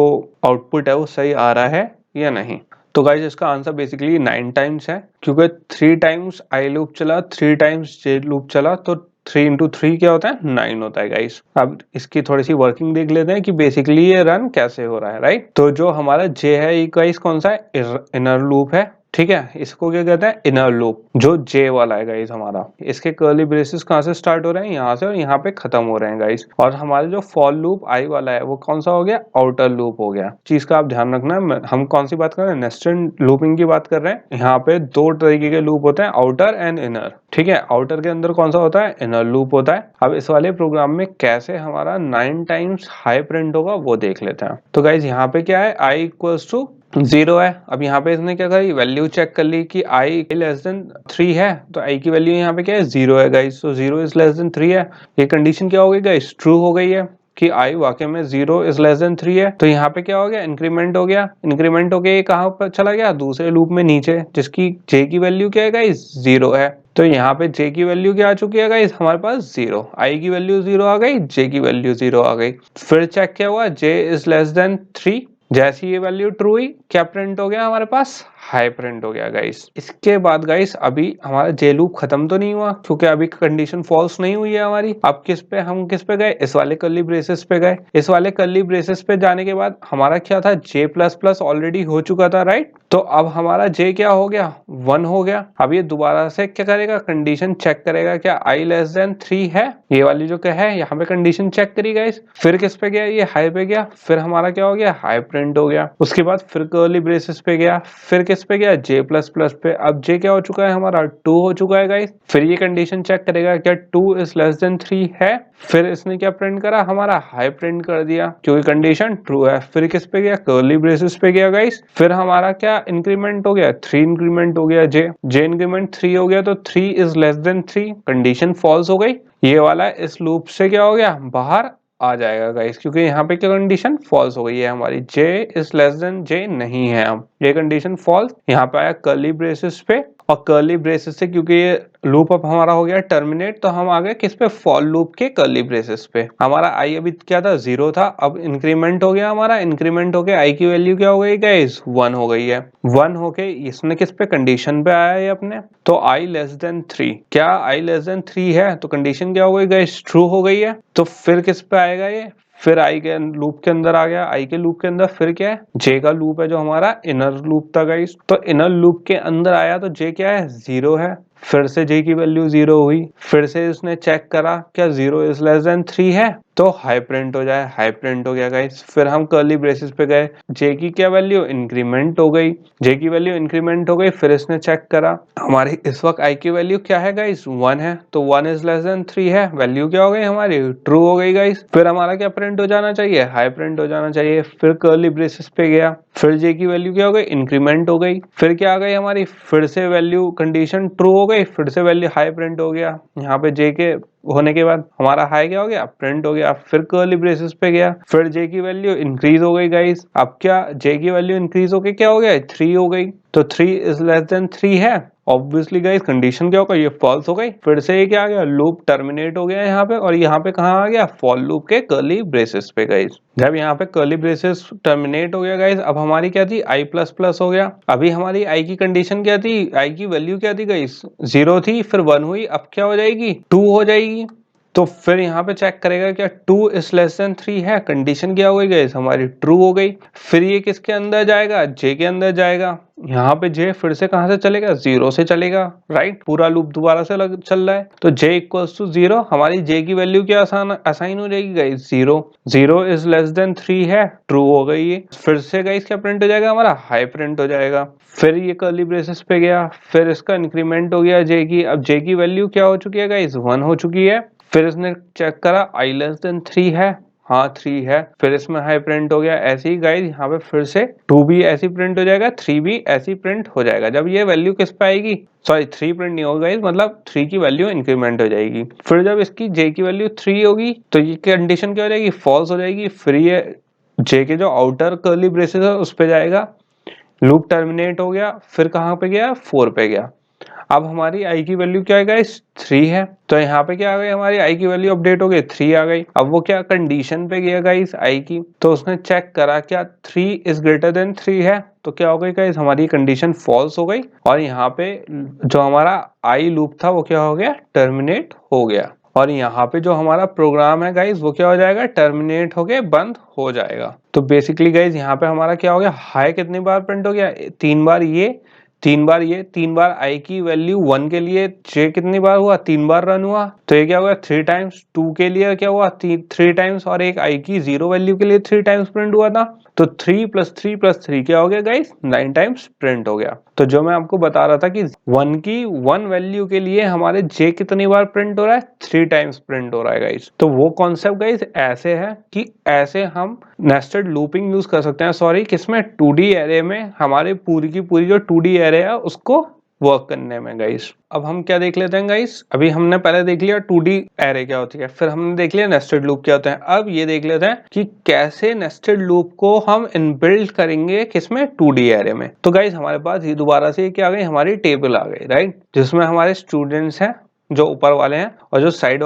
आउटपुट है वो सही आ रहा है या नहीं। तो गाइस इसका आंसर बेसिकली 9 टाइम्स है, क्योंकि 3 टाइम्स आई लूप चला, 3 टाइम्स जे लूप चला, तो 3 इंटू 3 क्या होता है, 9 होता है गाइस। अब इसकी थोड़ी सी वर्किंग देख लेते हैं कि बेसिकली ये रन कैसे हो रहा है, राइट। तो जो हमारा जे है ये गाइस कौन सा है, इनर लूप है, ठीक है। इसको क्या कहते हैं, इनर लूप, जो जे वाला है गाइस हमारा। इसके कर्ली ब्रेसेस कहाँ से स्टार्ट हो रहे हैं, यहाँ से, और यहाँ पे खत्म हो रहे हैं गाइस। और हमारा जो फॉर लूप आई वाला है वो कौन सा हो गया, आउटर लूप हो गया। चीज का आप ध्यान रखना है, हम कौन सी बात कर रहे हैं, नेस्टेड लूपिंग की बात कर रहे हैं। यहाँ पे 2 तरीके के लूप होते हैं, आउटर एंड इनर, ठीक है। आउटर के अंदर कौन सा होता है, इनर लूप होता है। अब इस वाले प्रोग्राम में कैसे हमारा 9 टाइम्स हाई प्रिंट होगा वो देख लेते हैं। तो गाइस यहाँ पे क्या है, i इक्वल्स टू 0 है। अब यहाँ पे इसने क्या करी, वैल्यू चेक कर ली कि i लेस देन 3 है, तो i की वैल्यू यहाँ पे क्या है, 0 है गाइस। तो 0 इज लेस देन 3 है, ये कंडीशन क्या हो गई गाइस, ट्रू हो गई है कि i वाकई में 0 इज लेस देन 3 है। तो यहाँ पे क्या हो गया, इंक्रीमेंट हो गया, इंक्रीमेंट हो गया, ये कहाँ पर चला गया, दूसरे लूप में नीचे, जिसकी j की वैल्यू क्या है गाइस, 0 है। तो यहाँ पे j की वैल्यू क्या आ चुकी है गाइस, हमारे पास 0, i की वैल्यू 0 आ गई, j की वैल्यू 0 आ गई। फिर चेक क्या हुआ, j इज लेस देन 3, जैसी ये वैल्यू ट्रू हुई, क्या प्रिंट हो गया हमारे पास, हाई प्रिंट हो गया गाइस। इसके बाद गाइस अभी हमारा जे लूप खत्म तो नहीं हुआ, क्योंकि अभी कंडीशन फॉल्स नहीं हुई है हमारी। अब हम किस पे गए, इस वाले कर्ली ब्रेसेस पे गए। इस वाले कर्ली ब्रेसेस पे जाने के बाद हमारा क्या था, जे प्लस प्लस ऑलरेडी हो चुका था, राइट। तो अब हमारा जे क्या हो गया, 1 हो गया। अब ये दोबारा से क्या करेगा, कंडीशन चेक करेगा, क्या i लेस देन 3 है, ये वाली जो क्या है, यहाँ पे कंडीशन चेक करी गाइस। फिर किस पे गया, ये हाई पे गया, फिर हमारा क्या हो गया, हाई प्रिंट हो गया। उसके बाद फिर कर्ली ब्रेसेस पे गया, फिर किस पे गया, j प्लस प्लस पे। अब j क्या हो चुका है हमारा, 2 हो चुका है गाइस। फिर ये कंडीशन चेक करेगा क्या 2 इज लेस देन 3 है, फिर इसने क्या प्रिंट करा, हमारा हाई प्रिंट कर दिया, क्योंकि कंडीशन ट्रू है। फिर किस पे गया, कर्ली ब्रेसेस पे गया गाइस। फिर हमारा क्या इंक्रीमेंट हो गया, 3 इंक्रीमेंट हो गया, j इंक्रीमेंट 3 हो गया, तो 3 is less than 3, condition false हो गई। ये वाला इस लूप से क्या हो गया, बाहर आ जाएगा गाइस, क्योंकि यहाँ पे क्या कंडीशन फॉल्स हो गई है हमारी, j is less then j नहीं है। अब ये कंडीशन फॉल्स, यहाँ पे आया कर्ली ब्रेसेस पे, और कर्ली ब्रेसेस से क्योंकि ये लूप अब हमारा हो गया टर्मिनेट, तो हम आ गए किस पे, फॉर लूप के कर्ली ब्रेसेस पे। हमारा i अभी क्या था, 0 था, अब इंक्रीमेंट हो गया हमारा, इंक्रीमेंट हो गया, i की वैल्यू क्या हो गई गाइस, 1 हो गई है। 1 होके इसने किस पे, कंडीशन पे आया है अपने, तो i लेस देन 3, क्या i लेस देन 3 है, तो कंडीशन क्या हो गई गाइस, ट्रू हो गई है। तो फिर किस पे आएगा ये, फिर i के लूप के अंदर आ गया, i के लूप के अंदर फिर क्या है, j का लूप है जो हमारा इनर लूप था गाइस। तो इनर लूप के अंदर आया तो j क्या है, 0 है। फिर से j की वैल्यू 0 हुई, फिर से इसने चेक करा क्या 0 इज लेस देन 3 है, तो हाई प्रिंट हो जाए, हाई प्रिंट हो गया गाइस। फिर हम कर्ली ब्रेसेस पे गए, j की क्या वैल्यू इंक्रीमेंट हो गई, j की वैल्यू इंक्रीमेंट हो गई, फिर इसने चेक करा हमारी इस वक्त i की वैल्यू क्या है गाइस 1 है, तो 1 इज लेस देन 3 है, वैल्यू क्या हो गई हमारी ट्रू हो गई गाइस। फिर हमारा क्या प्रिंट हो जाना चाहिए, हाई प्रिंट हो जाना चाहिए। फिर कर्ली ब्रेसेस पे गया, फिर j की वैल्यू क्या हो गई इंक्रीमेंट हो गई, फिर क्या आ गई हमारी फिर से वैल्यू कंडीशन ट्रू हो गई, फिर से वैल्यू हाई प्रिंट हो गया। यहाँ पे j के होने के बाद हमारा हाई क्या हो गया प्रिंट हो गया। फिर कर्ली ब्रेसेस पे गया, फिर j की वैल्यू इंक्रीज हो गई गाइस। अब क्या j की वैल्यू इंक्रीज होके क्या हो गया 3 हो गई, तो 3 इज लेस देन 3 है। ऑब्वियसली गाइस कंडीशन क्या होगा ये फॉल्स हो गई। फिर से ये क्या आ गया लूप टर्मिनेट हो गया यहाँ पे, और यहाँ पे कहाँ आ गया फॉर लूप के कर्ली ब्रेसेस पे गाइस। जब यहाँ पे कर्ली ब्रेसेस टर्मिनेट हो गया गाइस, अब हमारी क्या थी i प्लस प्लस हो गया। अभी हमारी i की कंडीशन क्या थी, i की वैल्यू क्या थी गाइस 0 थी, फिर 1 हुई, अब क्या हो जाएगी 2 हो जाएगी। तो फिर यहाँ पे चेक करेगा क्या 2 इज लेस देन 3 है, कंडीशन क्या हो गई गाइस हमारी ट्रू हो गई। फिर ये किसके अंदर जाएगा j के अंदर जाएगा। यहाँ पे j फिर से कहाँ से चलेगा 0 से चलेगा, राइट। पूरा लूप दोबारा से चल रहा है, तो j इक्वल्स टू 0, हमारी j की वैल्यू क्या असाइन हो जाएगी गाइस 0, 0 इज लेस देन 3 है, ट्रू हो गई ये। फिर से गाइस क्या प्रिंट हो जाएगा हमारा हाई प्रिंट हो जाएगा। फिर ये कर्ली ब्रेसेस पे गया, फिर इसका इंक्रीमेंट हो गया j की। अब j की वैल्यू क्या हो चुकी है गाइस 1 हो चुकी है। फिर इसने चेक करा i लेस देन 3 है, हाँ 3 है, फिर इसमें हाई प्रिंट हो गया। ऐसे ही गाइस यहाँ पे फिर से 2 भी ऐसी प्रिंट हो जाएगा, 3 भी ऐसी प्रिंट हो जाएगा। जब ये वैल्यू किस पे आएगी, सॉरी 3 प्रिंट नहीं होगा गाइस, मतलब 3 की वैल्यू इंक्रीमेंट हो जाएगी। फिर जब इसकी j की वैल्यू 3 होगी तो ये कंडीशन क्या हो जाएगी फॉल्स हो जाएगी। फिर ये j के जो आउटर कर्ली ब्रेसेस है उस पे जाएगा, लूप टर्मिनेट हो गया, फिर कहाँ पे गया 4 पे गया। अब हमारी i की वैल्यू क्या है गाइस 3 है, तो यहाँ पे क्या आ गई हमारी i की वैल्यू अपडेट हो गई 3 आ गई। अब वो क्या कंडीशन पे गया गाइस i की, तो उसने चेक करा क्या 3 इज ग्रेटर देन 3 है, तो क्या हो गई गाइस हमारी कंडीशन फॉल्स हो गई, और यहाँ पे जो हमारा i लूप था वो क्या हो गया टर्मिनेट हो गया। और यहाँ पे जो हमारा प्रोग्राम है गाइस वो क्या हो जाएगा टर्मिनेट होके बंद हो जाएगा। तो बेसिकली गाइस यहाँ पे हमारा क्या हो गया हाई कितनी बार प्रिंट हो गया 3 बार, ये 3 बार, ये 3 बार i की वैल्यू 1 के लिए j कितनी बार हुआ 3 बार रन हुआ, तो ये क्या हुआ 3 टाइम्स। 2 के लिए क्या हुआ 3 टाइम्स, और एक i की 0 वैल्यू के लिए 3 टाइम्स प्रिंट हुआ था, तो 3 + 3 + 3 क्या हो गया गाइस 9 टाइम्स प्रिंट हो गया। तो जो मैं आपको बता रहा था कि 1 की 1 वैल्यू के लिए हमारे j कितनी बार प्रिंट हो रहा है 3 टाइम्स प्रिंट हो रहा है गाइस। तो वो कॉन्सेप्ट गाइस ऐसे है कि ऐसे हम नेस्टेड लूपिंग यूज कर सकते हैं, सॉरी किसमें 2D एरे में, हमारे पूरी की पूरी जो 2D एरे है उसको वर्क करने में गाइस। अब हम क्या देख लेते हैं गाइस, अभी हमने पहले देख लिया 2D एरे क्या होती है, फिर हमने देख लिया नेस्टेड लूप क्या होते हैं। अब ये देख लेते हैं कि कैसे नेस्टेड लूप को हम इनबिल्ट करेंगे किसमें 2D एरे में। तो गाइस हमारे पास ये दोबारा से क्या आ गई हमारी टेबल आ गई, राइट, जिसमें हमारे स्टूडेंट्स हैं जो ऊपर वाले हैं, और जो साइड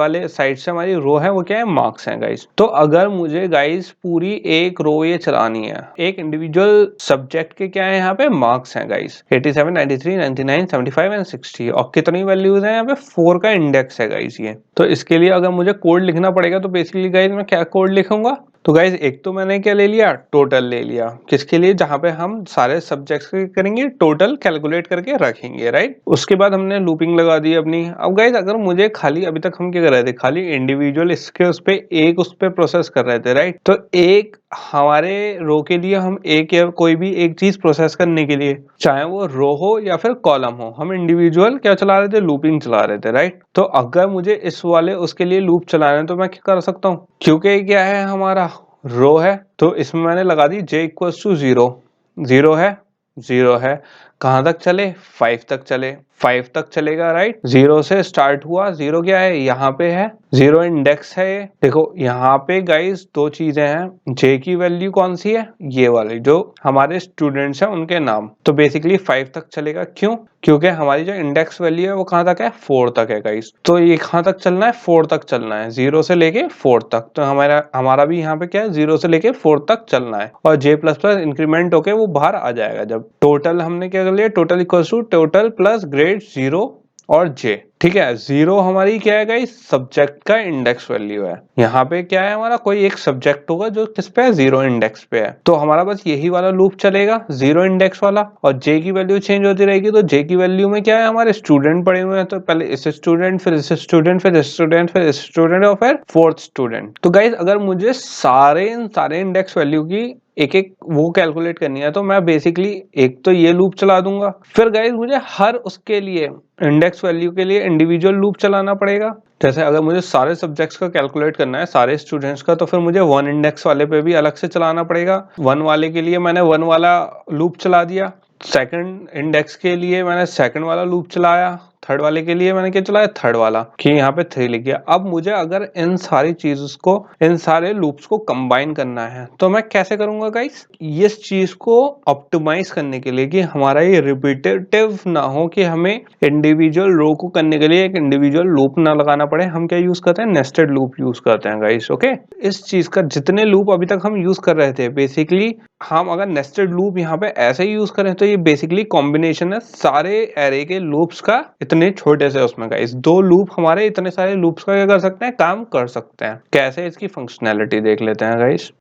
से हमारी रो है वो क्या है मार्क्स हैं गाइस। तो अगर मुझे गाइस पूरी एक रो ये चलानी है, एक इंडिविजुअल सब्जेक्ट के क्या है यहाँ पे मार्क्स हैं गाइस 87, 93, 99, 75 एंड 60, और कितनी वैल्यूज हैं यहाँ पे 4 का इंडेक्स है गाइस ये। तो इसके लिए अगर मुझे कोड लिखना पड़ेगा तो बेसिकली गाइस मैं क्या कोड लिखूंगा, तो गाइज एक तो मैंने क्या ले लिया टोटल ले लिया, किसके लिए जहां पे हम सारे सब्जेक्ट्स के करेंगे टोटल कैलकुलेट करके रखेंगे, राइट। उसके बाद हमने लूपिंग लगा दी अपनी। अब गाइज अगर मुझे खाली अभी तक हम क्या कर रहे थे खाली इंडिविजुअल इसके उस पे प्रोसेस कर रहे थे, राइट। तो एक हमारे रो के लिए हम एक या कोई भी एक चीज प्रोसेस करने के लिए चाहे वो रो हो या फिर कॉलम हो, हम इंडिविजुअल क्या चला रहे थे लूपिंग चला रहे थे, राइट। तो अगर मुझे इस वाले उसके लिए लूप चलाना है तो मैं क्या कर सकता हूँ, क्योंकि क्या है हमारा रो है तो इसमें मैंने लगा दी j इक्वल्स टू 0, 0 है 0 है, कहां तक चले 5 तक चले, 5 तक चलेगा, राइट। 0 से स्टार्ट हुआ, 0 क्या है यहाँ पे है, 0 इंडेक्स है ये। देखो यहाँ पे गाइस दो चीजें हैं, j की वैल्यू कौन सी है ये वाली जो हमारे स्टूडेंट्स हैं उनके नाम, तो बेसिकली 5 तक चलेगा। क्यों, क्योंकि हमारी जो इंडेक्स वैल्यू है वो कहाँ तक है 4 तक है गाइस। तो ये कहाँ तक चलना है 4 तक चलना है, 0 से लेके 4 तक। तो हमारा भी यहाँ पे क्या है 0 से लेके 4 तक चलना है, और j++ इंक्रीमेंट होके वो बाहर आ जाएगा। जब टोटल हमने क्या कर लिया total equals to total plus grade 0 और j, ठीक है। 0 हमारी क्या है गाइस, सब्जेक्ट का इंडेक्स वैल्यू है। यहाँ पे क्या है, हमारा कोई एक सब्जेक्ट होगा जो किस पे है, 0 इंडेक्स पे है। तो हमारा बस यही वाला लूप चलेगा 0 इंडेक्स वाला, और जे की वैल्यू चेंज होती रहेगी। तो जे की वैल्यू में क्या है, हमारे स्टूडेंट पड़े हुए हैं, तो पहले इस स्टूडेंट, फिर इस स्टूडेंट, फिर इस स्टूडेंट, फिर इस स्टूडेंट, और फिर फोर्थ स्टूडेंट। तो गाइस अगर मुझे सारे इंडेक्स वैल्यू की एक एक वो कैलकुलेट करनी है, तो मैं बेसिकली एक तो ये लूप चला दूंगा, फिर गाइस मुझे हर उसके लिए इंडेक्स वैल्यू के लिए इंडिविजुअल लूप चलाना पड़ेगा। जैसे अगर मुझे सारे सब्जेक्ट्स का कैलकुलेट करना है, सारे स्टूडेंट्स का, तो फिर मुझे 1 इंडेक्स वाले पे भी अलग से चलाना पड़ेगा। 1 वाले के लिए मैंने 1 वाला लूप चला दिया, सेकंड इंडेक्स के लिए मैंने सेकंड वाला लूप चलाया, थर्ड वाले के लिए मैंने क्या चलाया, थर्ड वाला, कि यहाँ पे 3 लिख दिया। अब मुझे अगर इन सारी चीजों को, इन सारे लूप्स को कंबाइन करना है, तो मैं कैसे करूंगा गाइस, इस चीज को ऑप्टिमाइज करने के लिए कि हमारा ये रिपीटेटिव ना हो, कि हमें इंडिविजुअल रो को करने के लिए एक इंडिविजुअल लूप ना लगाना पड़े, हम क्या यूज करते हैं, नेस्टेड लूप यूज करते हैं गाइस। ओके, इस चीज का जितने लूप अभी तक हम यूज कर रहे थे, बेसिकली हम अगर नेस्टेड लूप यहाँ पे ऐसे ही यूज करें, तो ये बेसिकली कॉम्बिनेशन है सारे एरे के लूप्स का, इतने छोटे से उसमें गाइस 2 लूप हमारे इतने सारे लूप्स का क्या कर सकते हैं, काम कर सकते हैं। कैसे, इसकी फंक्शनैलिटी देख लेते हैं गाइस।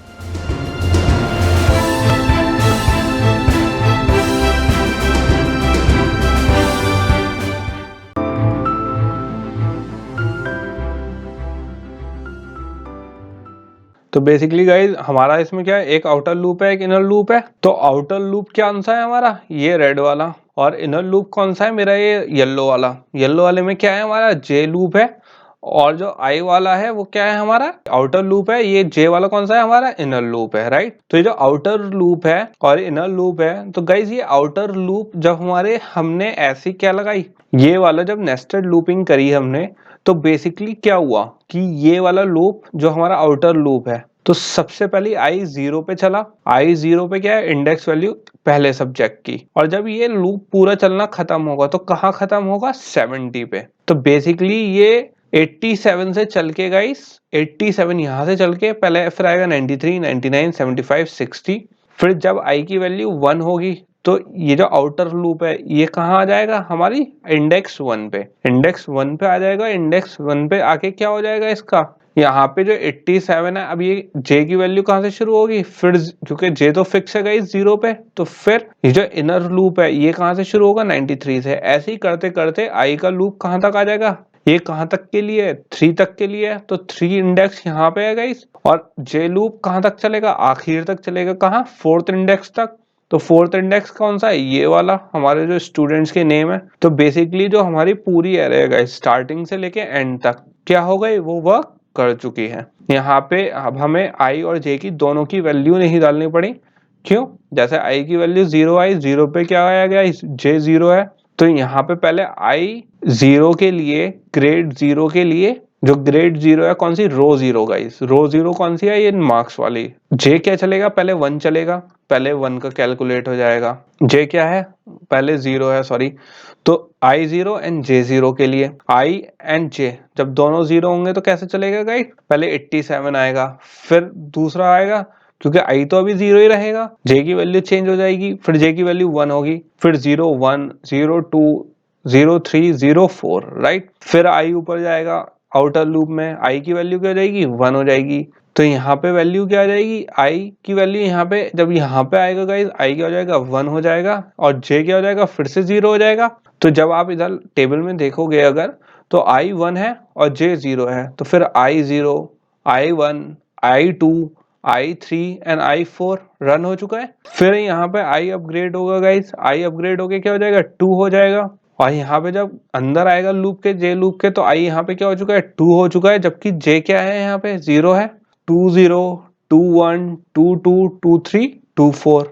तो बेसिकली गाइज हमारा इसमें क्या है, एक आउटर लूप है, एक इनर लूप है। तो आउटर लूप कौन सा है हमारा, ये रेड वाला, और इनर लूप कौन सा है मेरा, ये येलो वाला। येलो वाले में क्या है हमारा, जे लूप है, और जो आई वाला है वो क्या है हमारा, आउटर लूप है। ये जे वाला कौन सा है हमारा, इनर लूप है, राइट। तो ये जो आउटर लूप है और इनर लूप है, तो गाइज ये आउटर लूप जब हमारे हमने ऐसी क्या लगाई, ये वाला जब नेस्टेड लूपिंग करी हमने, तो बेसिकली क्या हुआ कि ये वाला लूप जो हमारा आउटर लूप है, तो सबसे पहले आई 0 पे चला। आई 0 पे क्या है, इंडेक्स वैल्यू पहले सब्जेक्ट की, और जब ये लूप पूरा चलना खत्म होगा, तो कहाँ खत्म होगा, 70 पे। तो बेसिकली ये 87 से चल के गाइस, 87 यहां से चल के पहले, फिर आएगा 93, 99, 75, 60। फिर जब आई की वैल्यू 1 होगी, तो ये जो आउटर लूप है ये कहाँ आ जाएगा, हमारी इंडेक्स 1 पे। इंडेक्स 1 पे आ जाएगा। इंडेक्स 1 पे आके क्या हो जाएगा इसका, यहाँ पे जो 87 है, अब ये जे की वैल्यू कहाँ से शुरू होगी, फिर क्योंकि जे तो फिक्स है गाइस 0 पे, तो फिर ये जो इनर लूप है ये कहाँ से शुरू होगा, 93 से। ऐसे ही करते करते आई का लूप कहाँ तक आ जाएगा, ये कहाँ तक के लिए, 3 तक के लिए है, तो 3 इंडेक्स यहाँ पे है गाइस। और जे लूप कहाँ तक चलेगा, आखिर तक चलेगा, कहाँ, 4th इंडेक्स तक। तो 4th इंडेक्स कौन सा है, ये वाला, हमारे जो स्टूडेंट्स के नेम है। तो बेसिकली जो हमारी पूरी एरे है गाइस, स्टार्टिंग से लेके एंड तक क्या हो गई, वो वर्क कर चुकी है। यहाँ पे अब हमें आई और जे की दोनों की वैल्यू नहीं डालनी पड़ी। क्यों, जैसे आई की वैल्यू 0 आई, 0 पे क्या आया गया, जे 0 है, तो यहाँ पे पहले आई 0 के लिए, ग्रेड 0 के लिए, जो ग्रेड 0 है कौन सी, रो 0 गाइस, रो 0 कौन सी है, ये मार्क्स वाली। जे क्या चलेगा, पहले 1 चलेगा, पहले 1 का कैलकुलेट हो जाएगा। जे क्या है, पहले 0 है, सॉरी। तो I0 एंड J0 के लिए, I एंड J जब दोनों 0 होंगे तो कैसे चलेगा गाइस, पहले 87 आएगा, फिर दूसरा आएगा, क्योंकि I तो अभी 0 ही रहेगा, J की वैल्यू चेंज हो जाएगी, फिर J की वैल्यू 1 होगी, फिर 0 1 0 2 0 3 0 4, राइट। फिर I ऊपर जाएगा आउटर लूप में, I की वैल्यू क्या हो जाएगी, 1 हो जाएगी। तो यहाँ पे वैल्यू क्या आ जाएगी, आई की वैल्यू यहाँ पे, जब यहाँ पे आएगा गाइस, आई क्या हो जाएगा, 1 हो जाएगा, और जे क्या हो जाएगा, फिर से 0 हो जाएगा। तो जब आप इधर टेबल में देखोगे अगर, तो आई 1 है और जे 0 है, तो फिर आई 0, आई 1, आई 2, आई 3 एंड आई 4 रन हो चुका है। फिर यहाँ पे आई अपग्रेड होगा गाइस, आई अपग्रेड होके क्या हो जाएगा, 2 हो जाएगा। और यहाँ पे जब अंदर आएगा लूप के, जे लूप के, तो आई यहाँ पे क्या हो चुका है, 2 हो चुका है, जबकि जे क्या है, यहाँ पे 0 है। 2 0 2 1 2 2 2 3 2 4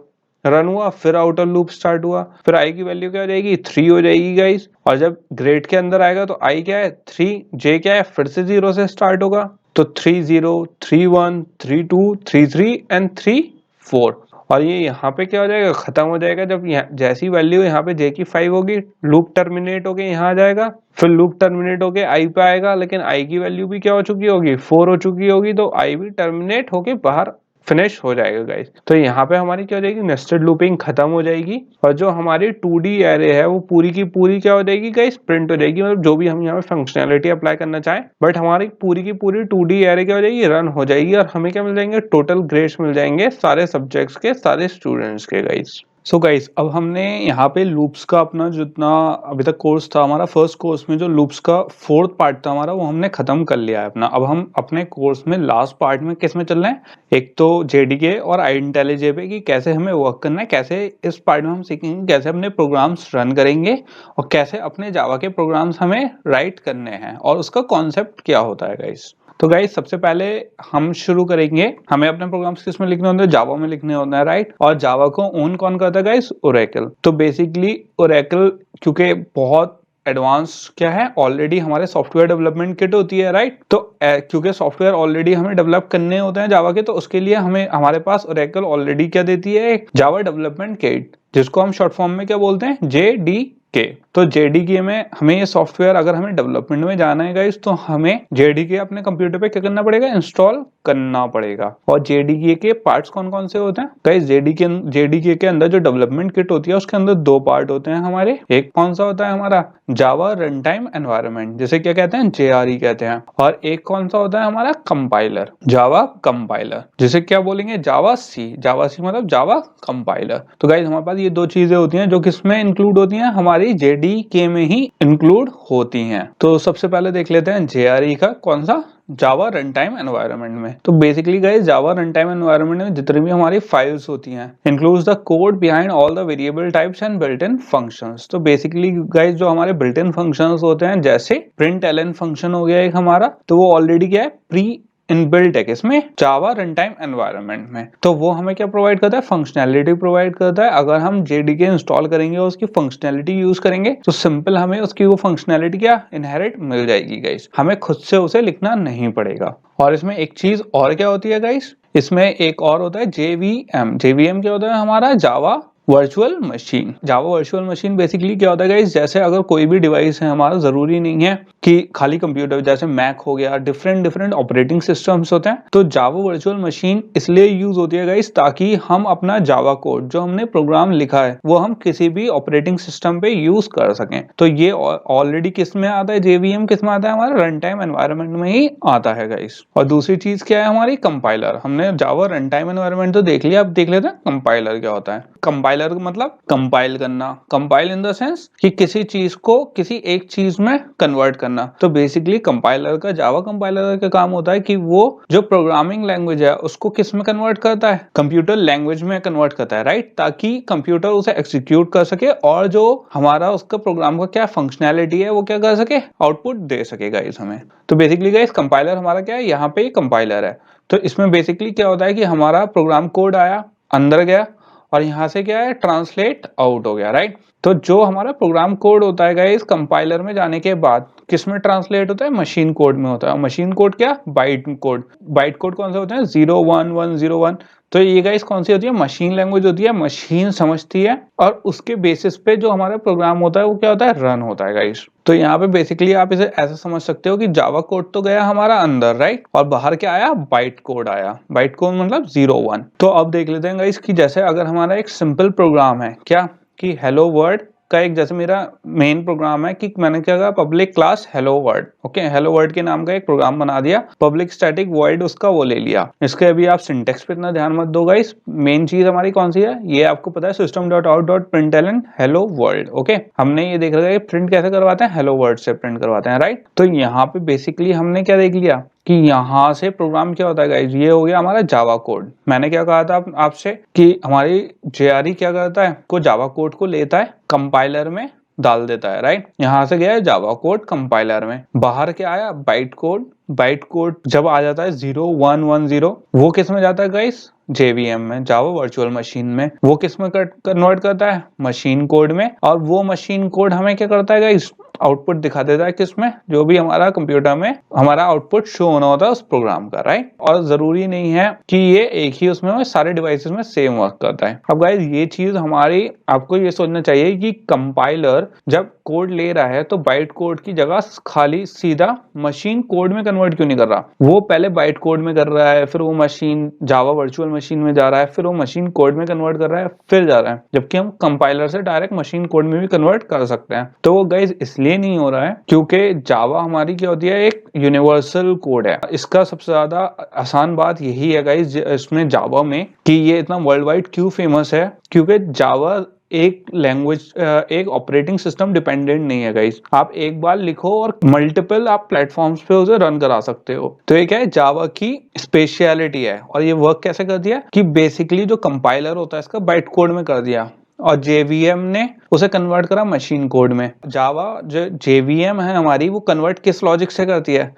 रन हुआ, फिर आउटर लूप स्टार्ट हुआ, फिर आई की वैल्यू क्या हो जाएगी, 3 हो जाएगी गाइस। और जब ग्रेड के अंदर आएगा तो आई क्या है, 3, जे क्या है, फिर से 0 से स्टार्ट होगा, तो 3 0 3 1 3 2 3 3 एंड 3 4। और ये यहाँ पे क्या हो जाएगा, खत्म हो जाएगा। जब जैसी वैल्यू यहाँ पे जे की 5 होगी, लूप टर्मिनेट होके यहाँ आ जाएगा, फिर लूप टर्मिनेट होके आई पे आएगा, लेकिन आई की वैल्यू भी क्या हो चुकी होगी, 4 हो चुकी होगी, तो आई भी टर्मिनेट होके बाहर फिनिश हो जाएगा गाइस। तो यहाँ पे हमारी क्या हो जाएगी, नेस्टेड लूपिंग खत्म हो जाएगी और जो हमारी 2D एरे है वो पूरी की पूरी क्या हो जाएगी गाइस, प्रिंट हो जाएगी। मतलब जो भी हम यहाँ पे फंक्शनैलिटी अप्लाई करना चाहें, बट हमारी पूरी की पूरी 2D एरे क्या हो जाएगी, रन हो जाएगी और हमें क्या मिल जाएंगे, टोटल ग्रेड्स मिल जाएंगे सारे सब्जेक्ट्स के, सारे स्टूडेंट्स के गाइस। सो गाइस अब हमने यहाँ पे लूप्स का अपना जितना अभी तक कोर्स था हमारा, फर्स्ट कोर्स में जो लूप्स का फोर्थ पार्ट था हमारा, वो हमने खत्म कर लिया है अपना। अब हम अपने कोर्स में लास्ट पार्ट में किस में चल रहे हैं, एक तो जेडीके और IntelliJ पे कि कैसे हमें वर्क करना है, कैसे इस पार्ट में हम सीखेंगे कैसे अपने प्रोग्राम्स रन करेंगे और कैसे अपने जावा के प्रोग्राम्स हमें राइट करने हैं और उसका कॉन्सेप्ट क्या होता है गाइस। तो गाइस सबसे पहले हम शुरू करेंगे, हमें अपने प्रोग्राम्स किस में लिखने होते हैं, जावा में लिखने होता है राइट। और जावा को ओन कौन करता है गाइस, ओरेकल। तो बेसिकली ओरेकल क्योंकि बहुत एडवांस क्या है, ऑलरेडी हमारे सॉफ्टवेयर डेवलपमेंट किट होती है राइट। तो क्योंकि सॉफ्टवेयर ऑलरेडी हमें डेवलप करने होते हैं जावा के, तो उसके लिए हमें हमारे पास ओरेकल ऑलरेडी क्या देती है, एक जावा डेवलपमेंट किट, जिसको हम शॉर्ट फॉर्म में क्या बोलते हैं, JDK। तो JDK में हमें ये सॉफ्टवेयर अगर हमें डेवलपमेंट में जाना है गाइस, तो हमें JDK अपने कंप्यूटर पे क्या करना पड़ेगा, इंस्टॉल करना पड़ेगा। और JDK के पार्ट्स कौन कौन से होते हैं गाइस, JDK के अंदर जो डेवलपमेंट किट होती है उसके अंदर दो पार्ट होते हैं हमारे। एक कौन सा होता है हमारा, जावा रन टाइम एनवायरनमेंट, जिसे क्या कहते हैं, JRE कहते हैं। और एक कौन सा होता है हमारा, कंपाइलर, जावा कंपाइलर, जिसे क्या बोलेंगे, जावा सी मतलब जावा कंपाइलर। तो गाइस हमारे पास ये दो चीजें होती हैं जो किसमें इंक्लूड होती हैं, हमारी JDK में ही इंक्लूड होती हैं। तो सबसे पहले देख लेते हैं JRE का, कौन सा, जावा रन टाइम एनवायरनमेंट में। तो बेसिकली गाइस जावा रन टाइम एनवायरनमेंट में जितनी भी हमारी फाइल्स होती हैं, includes the code behind all the variable types and built in functions. तो बेसिकली गाइस जो हमारे बिल्ट इन फंक्शंस होते हैं, जैसे println फंक्शन हो गया एक हमारा, तो वो ऑलरेडी क्या है, प्री इनबिल्ट है किसमें, जावा रन टाइम एनवायरनमेंट में। तो वो हमें क्या प्रोवाइड करता है, फंक्शनैलिटी प्रोवाइड करता है। अगर हम JDK इंस्टॉल करेंगे और उसकी फंक्शनैलिटी यूज करेंगे तो सिंपल हमें उसकी वो फंक्शनैलिटी क्या इनहेरिट मिल जाएगी गाइस, हमें खुद से उसे लिखना नहीं पड़ेगा। और इसमें एक चीज और क्या होती है गाइस, इसमें एक और होता है JVM क्या होता है हमारा, Java virtual machine. Java virtual machine basically क्या होता है गाइस, जैसे अगर कोई भी डिवाइस है हमारा, जरूरी नहीं है कि खाली कंप्यूटर, जैसे मैक हो गया, डिफरेंट ऑपरेटिंग सिस्टम्स होते हैं। तो जावा वर्चुअल मशीन इसलिए यूज होती है गाइस ताकि हम अपना जावा कोड जो हमने प्रोग्राम लिखा है वो हम किसी भी ऑपरेटिंग सिस्टम पे यूज कर सकें। तो ये ऑलरेडी किस में आता है, JVM किस में आता है, हमारा रन टाइम एनवायरनमेंट में ही आता है गाइस। और दूसरी चीज क्या है हमारी, कंपाइलर। हमने जावा रन टाइम एनवायरनमेंट तो देख लिया, अब देख लेते हैं कंपाइलर क्या होता है। कंपाइलर मतलब कंपाइल करना, कंपाइल इन द सेंस कि किसी चीज को किसी एक चीज में कन्वर्ट करना। तो बेसिकली कंपाइलर का, जावा कंपाइलर का काम होता है कि वो जो प्रोग्रामिंग लैंग्वेज है उसको किस में कन्वर्ट करता है, कंप्यूटर लैंग्वेज में कन्वर्ट करता है राइट, ताकि कंप्यूटर उसे एग्जीक्यूट कर सके और जो हमारा उसका प्रोग्राम का क्या फंक्शनैलिटी है वो क्या कर सके, आउटपुट दे सके गाइस हमें। तो बेसिकली गाइस कंपाइलर हमारा क्या है, यहाँ पे कंपाइलर है। तो इसमें बेसिकली क्या होता है कि हमारा प्रोग्राम कोड आया, अंदर गया और यहाँ से क्या है, ट्रांसलेट आउट हो गया राइट। तो जो हमारा प्रोग्राम कोड होता है गाइस, कंपाइलर में जाने के बाद किस में ट्रांसलेट होता है, मशीन कोड में होता है। मशीन कोड क्या, बाइट कोड। बाइट कोड कौन से होते हैं, 0 1 1 0 1। तो ये गाइस कौन सी होती है, मशीन लैंग्वेज होती है, मशीन समझती है और उसके बेसिस पे जो हमारा प्रोग्राम होता है वो क्या होता है, रन होता है गाइस। तो यहाँ पे बेसिकली आप इसे ऐसा समझ सकते हो कि जावा कोड तो गया हमारा अंदर राइट, और बाहर क्या आया, बाइट कोड आया। बाइट कोड मतलब 0 1। तो अब देख लेते हैं गाइस कि जैसे अगर हमारा एक सिंपल प्रोग्राम है क्या, कि हेलो वर्ल्ड का एक, जैसे मेरा मेन प्रोग्राम है कि मैंने क्या कहा, public class hello world, okay, hello world के नाम का एक प्रोग्राम बना दिया, पब्लिक स्टैटिक वॉइड उसका वो ले लिया। इसके अभी आप सिंटेक्स पे इतना ध्यान मत दो गाइस, मेन चीज हमारी कौन सी है, ये आपको पता है, system.out.println हेलो वर्ल्ड। ओके, हमने ये देख रखा है प्रिंट कैसे करवाते हैं, हेलो वर्ल्ड से प्रिंट करवाते हैं राइट। तो यहाँ पे बेसिकली हमने क्या देख लिया कि यहाँ से प्रोग्राम क्या होता है गाइस, ये हो गया हमारा जावा कोड। मैंने क्या कहा था आपसे कि हमारी JRE क्या करता है, को जावा कोड को लेता है, कंपाइलर में डाल देता है राइट। यहाँ से गया है जावा कोड कंपाइलर में, बाहर क्या आया, बाइट कोड। बाइट कोड जब आ जाता है 0 1 1 0, वो किस में जाता है गाइस, JVM में, जावा वर्चुअल मशीन में। वो किस में कन्वर्ट करता है, मशीन कोड में। और वो मशीन कोड हमें क्या करता है गाइस, आउटपुट दिखा देता है किसमें, जो भी हमारा कंप्यूटर में हमारा आउटपुट शो होना होता है उस प्रोग्राम का, राइट। और जरूरी नहीं है कि ये एक ही उसमें सारे डिवाइसेस में सेम वर्क करता है। अब गाइस ये चीज हमारी आपको ये सोचना चाहिए कि कंपाइलर जब कोड ले रहा है तो बाइट कोड की जगह खाली सीधा मशीन कोड में कन्वर्ट क्यों नहीं कर रहा। वो पहले बाइट कोड में कर रहा है, फिर वो मशीन जावा वर्चुअल मशीन में जा रहा है, फिर वो मशीन कोड में कन्वर्ट कर रहा है, फिर जा रहा है, जबकि हम कंपाइलर से डायरेक्ट मशीन कोड में भी कन्वर्ट कर सकते हैं। तो वो गाइस इसलिए नहीं हो रहा है क्योंकि जावा हमारी क्या होती है, एक यूनिवर्सल कोड है। इसका सबसे ज्यादा आसान बात यही है गाइस इसमें जावा में कि ये इतना वर्ल्ड वाइड क्यों फेमस है, क्योंकि जावा एक लैंग्वेज एक ऑपरेटिंग सिस्टम डिपेंडेंट नहीं है गाइस। आप एक बार लिखो और मल्टीपल आप प्लेटफॉर्म्स पे उसे रन करा सकते हो। तो ये क्या है, जावा की स्पेशलिटी है। और ये वर्क कैसे कर दिया कि बेसिकली जो कंपाइलर होता है इसका बाइट कोड में कर दिया और जेवीएम ने उसे कन्वर्ट करा मशीन कोड में। जावा जो जेवीएम है हमारी, वो कन्वर्ट किस लॉजिक से करती है,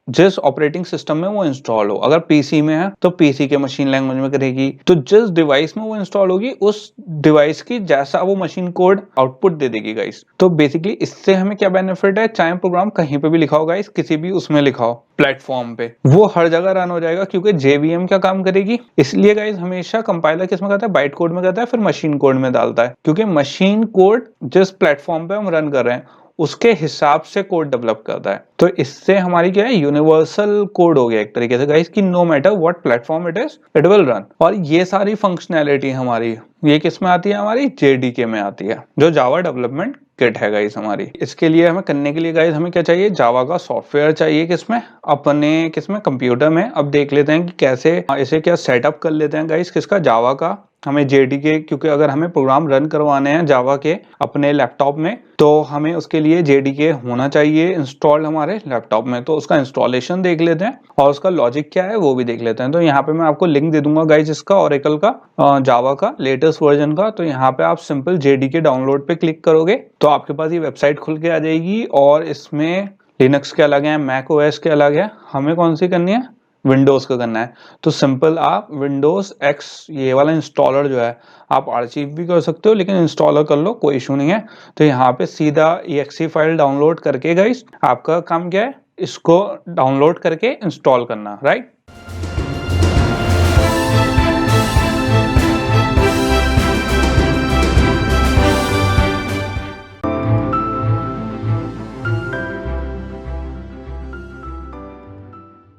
जिस ऑपरेटिंग सिस्टम में वो इंस्टॉल हो। अगर पीसी में है तो पीसी के मशीन लैंग्वेज में करेगी, तो जिस डिवाइस में वो इंस्टॉल होगी उस डिवाइस की जैसा वो मशीन कोड आउटपुट दे देगी गाइस। तो बेसिकली इससे हमें क्या बेनिफिट है, चाहे प्रोग्राम कहीं पे भी लिखा हो गाइस, किसी भी उसमें लिखा हो प्लेटफॉर्म पे, वो हर जगह रन हो जाएगा क्योंकि जेवीएम क्या काम करेगी। इसलिए गाइस हमेशा कंपाइलर किस में करता है, बाइट कोड में करता है, फिर मशीन कोड में डालता है, क्योंकि मशीन कोड जिस प्लेटफॉर्म पे हम रन कर रहे हैं उसके हिसाब से कोड डेवलप करता है। तो इससे हमारी क्या है, यूनिवर्सल कोड हो गया एक तरीके से गाइस कि no matter what platform it is it will run. और ये सारी फंक्शनैलिटी हमारी ये किस में आती है, हमारी जेडीके में आती है, जो जावा डेवलपमेंट किट है गाइस हमारी। इसके लिए हमें करने के लिए गाइस हमें क्या चाहिए, जावा का सॉफ्टवेयर चाहिए, किसमें, अपने किसमें, कंप्यूटर में। अब देख लेते हैं कि कैसे इसे क्या सेटअप कर लेते हैं गाइस, किसका, जावा का। हमें जेडीके, क्योंकि अगर हमें प्रोग्राम रन करवाने हैं जावा के अपने लैपटॉप में तो हमें उसके लिए जेडीके होना चाहिए इंस्टॉल्ड हमारे लैपटॉप में। तो उसका इंस्टॉलेशन देख लेते हैं और उसका लॉजिक क्या है वो भी देख लेते हैं। तो यहाँ पे मैं आपको लिंक दे दूंगा गाइस इसका, ओरेकल का जावा का लेटेस्ट वर्जन का। तो यहाँ पे आप सिंपल जेडीके डाउनलोड पे क्लिक करोगे तो आपके पास ये वेबसाइट खुल के आ जाएगी। और इसमें लिनक्स के अलग है, मैक ओएस के अलग है, हमें कौन सी करनी है, विंडोज का करना है। तो सिंपल आप विंडोज एक्स ये वाला इंस्टॉलर जो है आप आर्चिव भी कर सकते हो, लेकिन इंस्टॉलर कर लो, कोई इशू नहीं है। तो यहाँ पे सीधा exe फाइल डाउनलोड करके गाइस आपका काम क्या है, इसको डाउनलोड करके इंस्टॉल करना, राइट।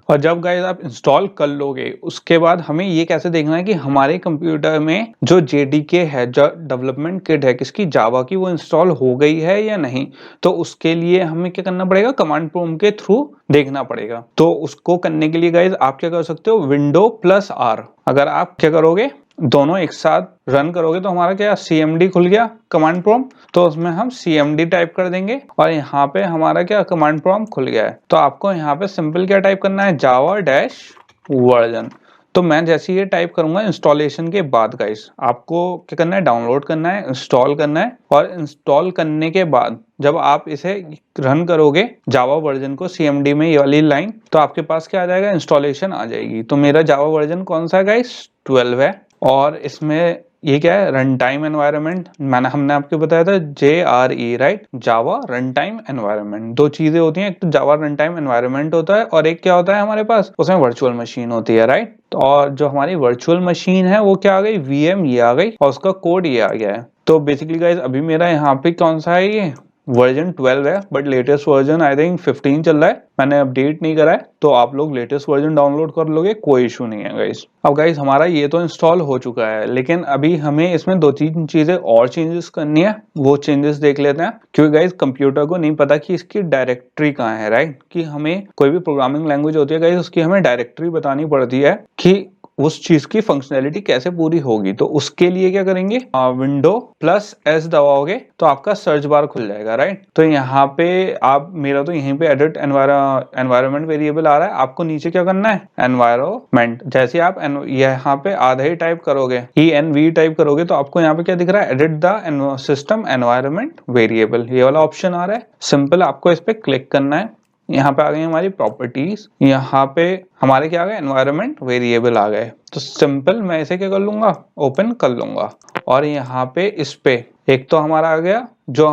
और जब गाइस आप इंस्टॉल कर लोगे उसके बाद हमें ये कैसे देखना है कि हमारे कंप्यूटर में जो जेडीके है, जो डेवलपमेंट किट है किसकी, जावा की, वो इंस्टॉल हो गई है या नहीं। तो उसके लिए हमें क्या करना पड़ेगा, कमांड प्रॉम्प्ट के थ्रू देखना पड़ेगा। तो उसको करने के लिए गाइस आप क्या कर सकते हो, विंडो प्लस आर। अगर आप क्या करोगे, दोनों एक साथ रन करोगे तो हमारा क्या CMD खुल गया कमांड प्रॉम्प्ट। तो उसमें हम CMD टाइप कर देंगे और यहाँ पे हमारा क्या कमांड प्रॉम्प्ट खुल गया है। तो आपको यहाँ पे सिंपल क्या टाइप करना है, जावा डैश वर्जन। तो मैं जैसे ये टाइप करूंगा इंस्टॉलेशन के बाद गाइस आपको क्या करना है, डाउनलोड करना है, इंस्टॉल करना है। और इंस्टॉल करने के बाद जब आप इसे रन करोगे जावा वर्जन को CMD में ये वाली लाइन, तो आपके पास क्या आ जाएगा, इंस्टॉलेशन आ जाएगी। तो मेरा जावा वर्जन कौन सा है गाइस, 12 है। और इसमें ये क्या है, रन टाइम एनवायरनमेंट, हमने आपको बताया था JRE, राइट, जावा रन टाइम एनवायरनमेंट। दो चीजें होती हैं, एक तो जावा रन टाइम एनवायरनमेंट होता है और एक क्या होता है हमारे पास, उसमें वर्चुअल मशीन होती है, राइट। और जो हमारी वर्चुअल मशीन है वो क्या आ गई, VM ये आ गई और उसका कोड ये आ गया है। तो बेसिकली गाइस अभी मेरा यहाँ पे कौन सा है, ये वर्जन 12 है, but latest version I think 15 चल रहा है, मैंने अपडेट नहीं करा है। तो आप लोग लेटेस्ट वर्जन डाउनलोड कर लोगे, कोई इशू नहीं है गाइस। अब गाइस हमारा ये तो इंस्टॉल हो चुका है, लेकिन अभी हमें इसमें 2-3 चीजें और चेंजेस करनी है, वो चेंजेस देख लेते हैं। क्योंकि गाइस कंप्यूटर को नहीं पता कि इसकी डायरेक्टरी कहाँ है, राइट। कि हमें कोई भी प्रोग्रामिंग लैंग्वेज होती है गाइस, उसकी हमें डायरेक्टरी बतानी पड़ती है कि उस चीज की फंक्शनैलिटी कैसे पूरी होगी। तो उसके लिए क्या करेंगे, विंडो प्लस S दबाओगे तो आपका सर्च बार खुल जाएगा, राइट। तो यहाँ पे आप, मेरा तो यहीं पे एडिट एनवायरनमेंट वेरिएबल आ रहा है, आपको नीचे क्या करना है, एनवायरनमेंट। जैसे आप यहाँ पे आधा ही टाइप करोगे, ENV टाइप करोगे, तो आपको यहाँ पे क्या दिख रहा है, edit the system environment variable, ये वाला ऑप्शन आ रहा है। सिंपल आपको इस पे क्लिक करना है। यहाँ पे आ गई हमारी प्रॉपर्टीज, यहाँ पे हमारे क्या आ गए, एनवायरनमेंट वेरिएबल आ गए। तो सिंपल मैं इसे क्या कर लूंगा, ओपन कर लूंगा। और यहाँ पे इस पे एक तो हमारा आ गया जो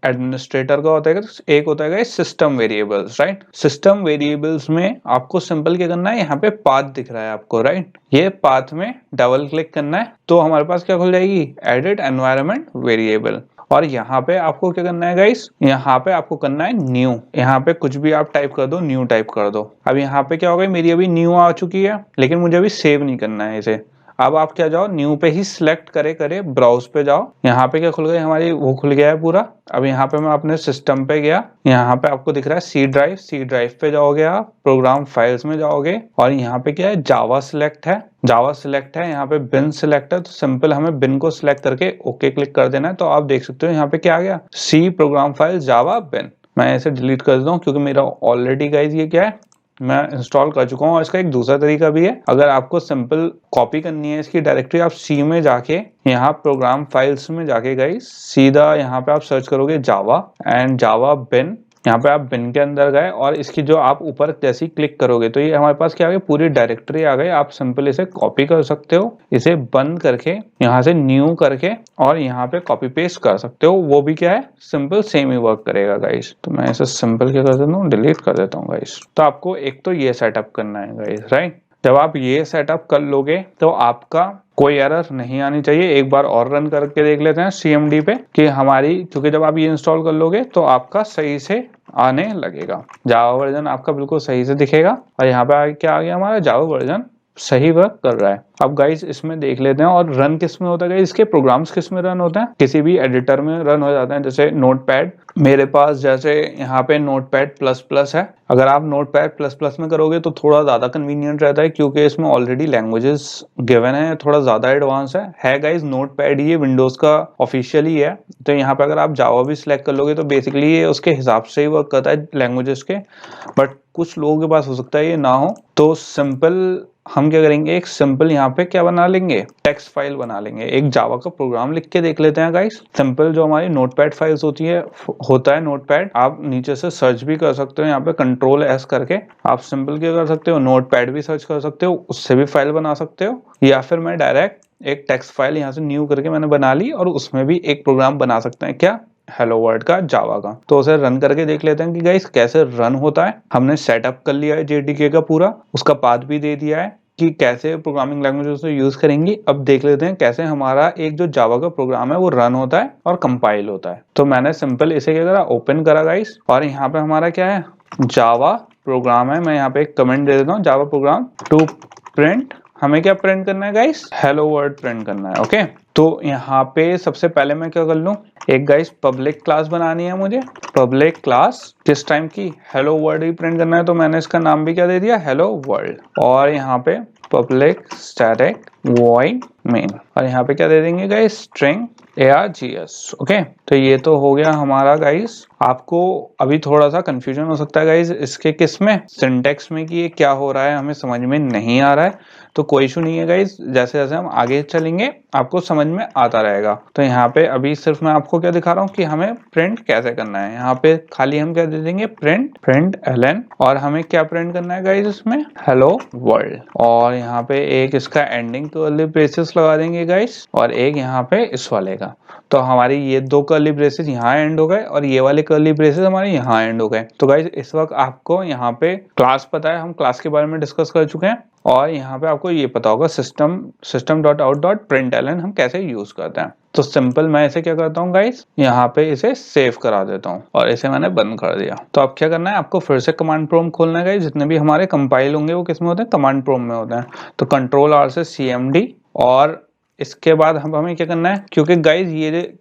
एडमिनिस्ट्रेटर का होता है, एक होता है system variables, right. System variables में आपको सिंपल क्या करना है, यहाँ पे पाथ दिख रहा है आपको, राइट। ये पाथ में डबल क्लिक करना है तो हमारे पास क्या खुल जाएगी, एडिट एनवायरनमेंट वेरिएबल। और यहाँ पे आपको क्या करना है गाइस, यहाँ पे आपको करना है न्यू। यहाँ पे कुछ भी आप टाइप कर दो, न्यू टाइप कर दो। अब यहाँ पे क्या होगा, मेरी अभी न्यू आ चुकी है, लेकिन मुझे अभी सेव नहीं करना है इसे। अब आप क्या जाओ, न्यू पे ही सिलेक्ट करे ब्राउज पे जाओ। यहाँ पे क्या खुल गया, हमारी वो खुल गया है पूरा। अब यहाँ पे मैं अपने सिस्टम पे गया, यहाँ पे आपको दिख रहा है सी ड्राइव पे जाओगे आप, प्रोग्राम फाइल्स में जाओगे और यहाँ पे क्या है, जावा सिलेक्ट है, यहाँ पे बिन सिलेक्ट है। तो सिंपल हमें बिन को सिलेक्ट करके ओके क्लिक कर देना है। तो आप देख सकते हो यहाँ पे क्या आ गया, सी प्रोग्राम फाइल जावा बिन। मैं इसे डिलीट कर देता हूँ क्योंकि मेरा ऑलरेडी गाइज ये क्या है, मैं इंस्टॉल कर चुका हूँ। और इसका एक दूसरा तरीका भी है, अगर आपको सिंपल कॉपी करनी है इसकी डायरेक्टरी, आप सी में जाके यहाँ प्रोग्राम फाइल्स में जाके गाइस सीधा यहाँ पे आप सर्च करोगे जावा एंड जावा बिन। यहाँ पे आप बिन के अंदर गए और इसकी जो आप ऊपर जैसे ही क्लिक करोगे तो ये हमारे पास क्या आ गया, पूरी डायरेक्टरी आ गई। आप सिंपल इसे कॉपी कर सकते हो, इसे बंद करके यहाँ से न्यू करके और यहाँ पे कॉपी पेस्ट कर सकते हो। वो भी क्या है, सिंपल सेम ही वर्क करेगा गाइस। तो मैं इसे सिंपल क्या कर देता हूँ, डिलीट कर देता हूँ गाइस। तो आपको एक तो ये सेटअप करना है गाइस, राइट। जब आप ये सेटअप कर लोगे तो आपका कोई एरर नहीं आनी चाहिए। एक बार और रन करके देख लेते हैं CMD पे कि हमारी, क्योंकि जब आप ये इंस्टॉल कर लोगे तो आपका सही से आने लगेगा, जावा वर्जन आपका बिल्कुल सही से दिखेगा। और यहाँ पे क्या आ गया, हमारा जावा वर्जन सही वर्क कर रहा है। अब गाइस इसमें देख लेते हैं, और रन किस में होता है गाइस, इसके प्रोग्राम्स किस में रन होते हैं, किसी भी एडिटर में रन हो जाते हैं। जैसे नोटपैड, मेरे पास जैसे यहाँ पे नोटपैड प्लस प्लस है। अगर आप नोटपैड प्लस प्लस में करोगे तो थोड़ा ज्यादा कन्वीनियंट रहता है क्योंकि इसमें ऑलरेडी लैंग्वेजेस गिवन है, थोड़ा ज्यादा एडवांस है गाइस। नोटपैड ये विंडोज का ऑफिशियल ही है। तो यहाँ पे अगर आप जावा भी सिलेक्ट कर लोगे तो बेसिकली ये उसके हिसाब से ही वर्क करता है लैंग्वेजेस के। बट कुछ लोगों के पास हो सकता है ये ना हो, तो सिंपल हम क्या करेंगे, एक सिंपल यहाँ पे क्या बना लेंगे, टेक्स्ट फाइल बना लेंगे। एक जावा का प्रोग्राम लिख के देख लेते हैं गाइस। सिंपल जो हमारी नोटपैड फाइल्स होता है नोटपैड, आप नीचे से सर्च भी कर सकते हो, यहाँ पे Ctrl+S करके आप सिंपल क्या कर सकते हो, नोटपैड भी सर्च कर सकते हो, उससे भी फाइल बना सकते हो। या फिर मैं डायरेक्ट एक टेक्स्ट फाइल यहाँ से न्यू करके मैंने बना ली और उसमें भी एक प्रोग्राम बना सकते हैं, क्या, हेलो वर्ल्ड का, जावा का। तो उसे रन करके देख लेते हैं कि गाइस कैसे रन होता है। हमने सेटअप कर लिया है JDK का पूरा, उसका पाथ भी दे दिया है कि कैसे प्रोग्रामिंग लैंग्वेज यूज करेंगी। अब देख लेते हैं कैसे हमारा एक जो जावा का प्रोग्राम है वो रन होता है और कंपाइल होता है। तो मैंने सिंपल इसे क्या करा, ओपन करा गाइस, और यहाँ पे हमारा क्या है, जावा प्रोग्राम है। मैं यहाँ पे एक कमेंट दे देता हूँ, जावा प्रोग्राम टू प्रिंट, हमें क्या प्रिंट करना है गाइस, हेलो वर्ल्ड प्रिंट करना है। ओके, तो यहाँ पे सबसे पहले मैं क्या कर लूँ, एक गाइस पब्लिक क्लास बनानी है मुझे। पब्लिक क्लास किस टाइम की, हेलो वर्ल्ड ही प्रिंट करना है, तो मैंने इसका नाम भी क्या दे दिया, हेलो वर्ल्ड। और यहाँ पे पब्लिक स्टैटिक वॉइड मेन, और यहाँ पे क्या दे देंगे गाइस, स्ट्रिंग args। ओके, तो ये तो हो गया हमारा गाइस। आपको अभी थोड़ा सा कंफ्यूजन हो सकता है गाइस इसके किस में, सिंटेक्स में, कि ये क्या हो रहा है, हमें समझ में नहीं आ रहा है। तो कोई इशू नहीं है गाइस, जैसे जैसे हम आगे चलेंगे आपको समझ में आता रहेगा। तो यहाँ पे अभी सिर्फ मैं आपको क्या दिखा रहा हूँ कि हमें प्रिंट कैसे करना है। यहाँ पे खाली हम क्या दे देंगे, प्रिंट ln, और हमें क्या प्रिंट करना है गाइस इसमें, हेलो वर्ल्ड। और यहाँ पे एक इसका एंडिंग कर्ली ब्रेसेस लगा देंगे गाइस, और एक यहाँ पे इस वाले का। तो हमारी ये दो कर्ली ब्रेसेस यहाँ एंड हो गए और ये वाले कर्ली ब्रेसेस हमारे यहाँ एंड हो गए। तो गाइस इस वक्त आपको यहाँ पे क्लास पता है, हम क्लास के बारे में डिस्कस कर चुके हैं। और यहाँ पे आपको ये पता होगा system.out.println हम कैसे यूज करते हैं। तो सिंपल मैं इसे क्या करता हूँ गाइस, यहाँ पे इसे सेव करा देता हूँ और इसे मैंने बंद कर दिया। तो अब क्या करना है, आपको फिर से कमांड प्रॉम्प्ट खोलना है गाइस। जितने भी हमारे कंपाइल होंगे वो किस में होते हैं, कमांड प्रॉम्प्ट में होते हैं। तो Ctrl+R से CMD, और इसके बाद हमें क्या करना है, क्योंकि गाइज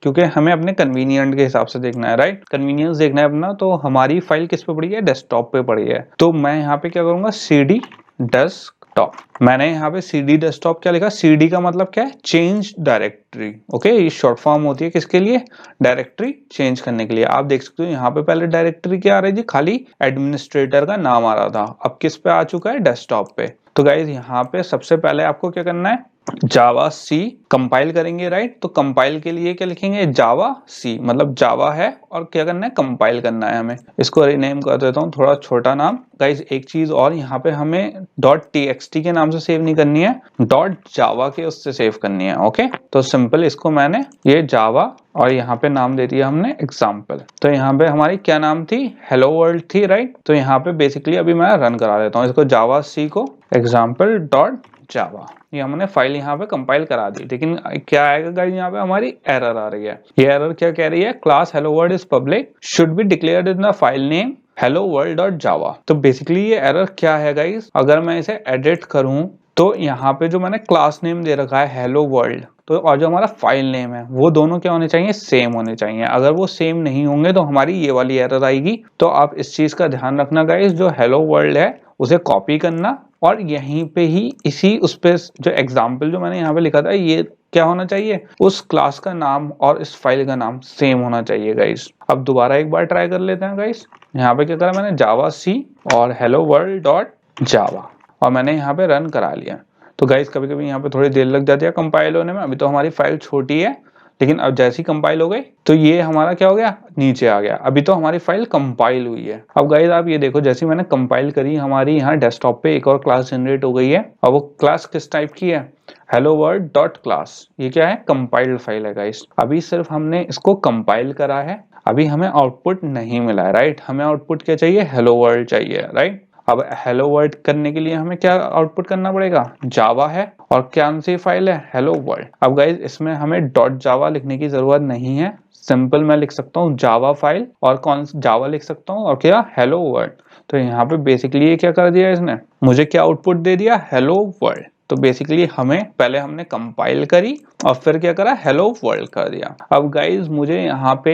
क्योंकि हमें अपने कन्वीनियंट के हिसाब से देखना है, राइट, कन्वीनियंस देखना है अपना। तो हमारी फाइल किस पे पड़ी है, डेस्कटॉप पे पड़ी है। तो मैं यहाँ पे क्या करूंगा, CD डेस्कटॉप। मैंने यहाँ पे CD डेस्कटॉप क्या लिखा, CD का मतलब क्या है, चेंज डायरेक्टरी। ओके, ये शॉर्ट फॉर्म होती है किसके लिए, डायरेक्टरी चेंज करने के लिए। आप देख सकते हो यहाँ पे पहले डायरेक्टरी क्या आ रही थी, खाली एडमिनिस्ट्रेटर का नाम आ रहा था, अब किस पे आ चुका है, डेस्कटॉप पे। तो गाइज यहाँ पे सबसे पहले आपको क्या करना है, जावा सी कंपाइल करेंगे, राइट। तो कंपाइल के लिए क्या लिखेंगे, जावा सी, मतलब जावा है और क्या करना है, कंपाइल करना है हमें। इसको रीनेम कर देता हूँ, थोड़ा छोटा नाम। गाइस एक चीज और, यहाँ पे हमें .txt के नाम से सेव नहीं करनी है, .java के उससे सेव करनी है। ओके, तो सिंपल इसको मैंने ये जावा और यहाँ पे नाम दे दिया हमने एग्जाम्पल। तो यहाँ पे हमारी क्या नाम थी, हेलो वर्ल्ड थी, राइट। तो यहाँ पे बेसिकली अभी मैं रन करा देता हूँ इसको, जावा सी को एग्जाम्पल डॉट जावा। ये हमने फाइल यहाँ पे कंपाइल करा दी, लेकिन क्या आएगा गाइस, यहाँ पे हमारी एरर आ रही है। ये एरर क्या कह रही है, class hello world is public should be declared in the file name hello world dot जावा। तो बेसिकली ये एरर क्या है गाइस, अगर मैं इसे एडिट करूं तो यहाँ पे जो मैंने क्लास नेम दे रखा है हेलो वर्ल्ड, तो और जो हमारा फाइल नेम है वो दोनों क्या होने चाहिए, सेम होने चाहिए। अगर वो सेम नहीं होंगे तो हमारी ये वाली एरर आएगी। तो आप इस चीज का ध्यान रखना गाइस, जो हेलो वर्ल्ड है उसे कॉपी करना और यहीं पे ही इसी उस पे जो एग्जाम्पल जो मैंने यहाँ पे लिखा था ये क्या होना चाहिए, उस क्लास का नाम और इस फाइल का नाम सेम होना चाहिए गाइस। अब दोबारा एक बार ट्राई कर लेते हैं गाइस। यहाँ पे क्या करा मैंने, जावा सी और हेलो वर्ल्ड डॉट जावा, और मैंने यहाँ पे रन करा लिया। तो गाइस कभी कभी यहाँ पे थोड़ी देर लग जाती है कंपाइल होने में। अभी तो हमारी फाइल छोटी है, लेकिन अब जैसी ही कंपाइल हो गई तो ये हमारा क्या हो गया, नीचे आ गया। अभी तो हमारी फाइल कंपाइल हुई है। अब गाइस आप ये देखो, जैसे मैंने कंपाइल करी हमारी यहाँ डेस्कटॉप पे एक और क्लास जनरेट हो गई है। और वो क्लास किस टाइप की है, हेलो वर्ल्ड डॉट क्लास। ये क्या है, कंपाइल्ड फाइल है गाइस। अभी सिर्फ हमने इसको कंपाइल करा है, अभी हमें आउटपुट नहीं मिला है, राइट। हमें आउटपुट क्या चाहिए, हेलो वर्ल्ड चाहिए, राइट। अब हेलो वर्ल्ड करने के लिए हमें क्या आउटपुट करना पड़ेगा, जावा है और क्या सी फाइल है, हेलो वर्ल्ड। अब गाइज इसमें हमें डॉट जावा लिखने की जरूरत नहीं है, सिंपल मैं लिख सकता हूँ जावा फाइल और कौन जावा लिख सकता हूँ और क्या, हेलो वर्ल्ड। तो यहाँ पे बेसिकली ये क्या कर दिया इसने, मुझे क्या आउटपुट दे दिया, हेलो वर्ल्ड। तो बेसिकली हमें पहले हमने कंपाइल करी और फिर क्या करा, हेलो वर्ल्ड कर दिया। अब गाइज मुझे यहाँ पे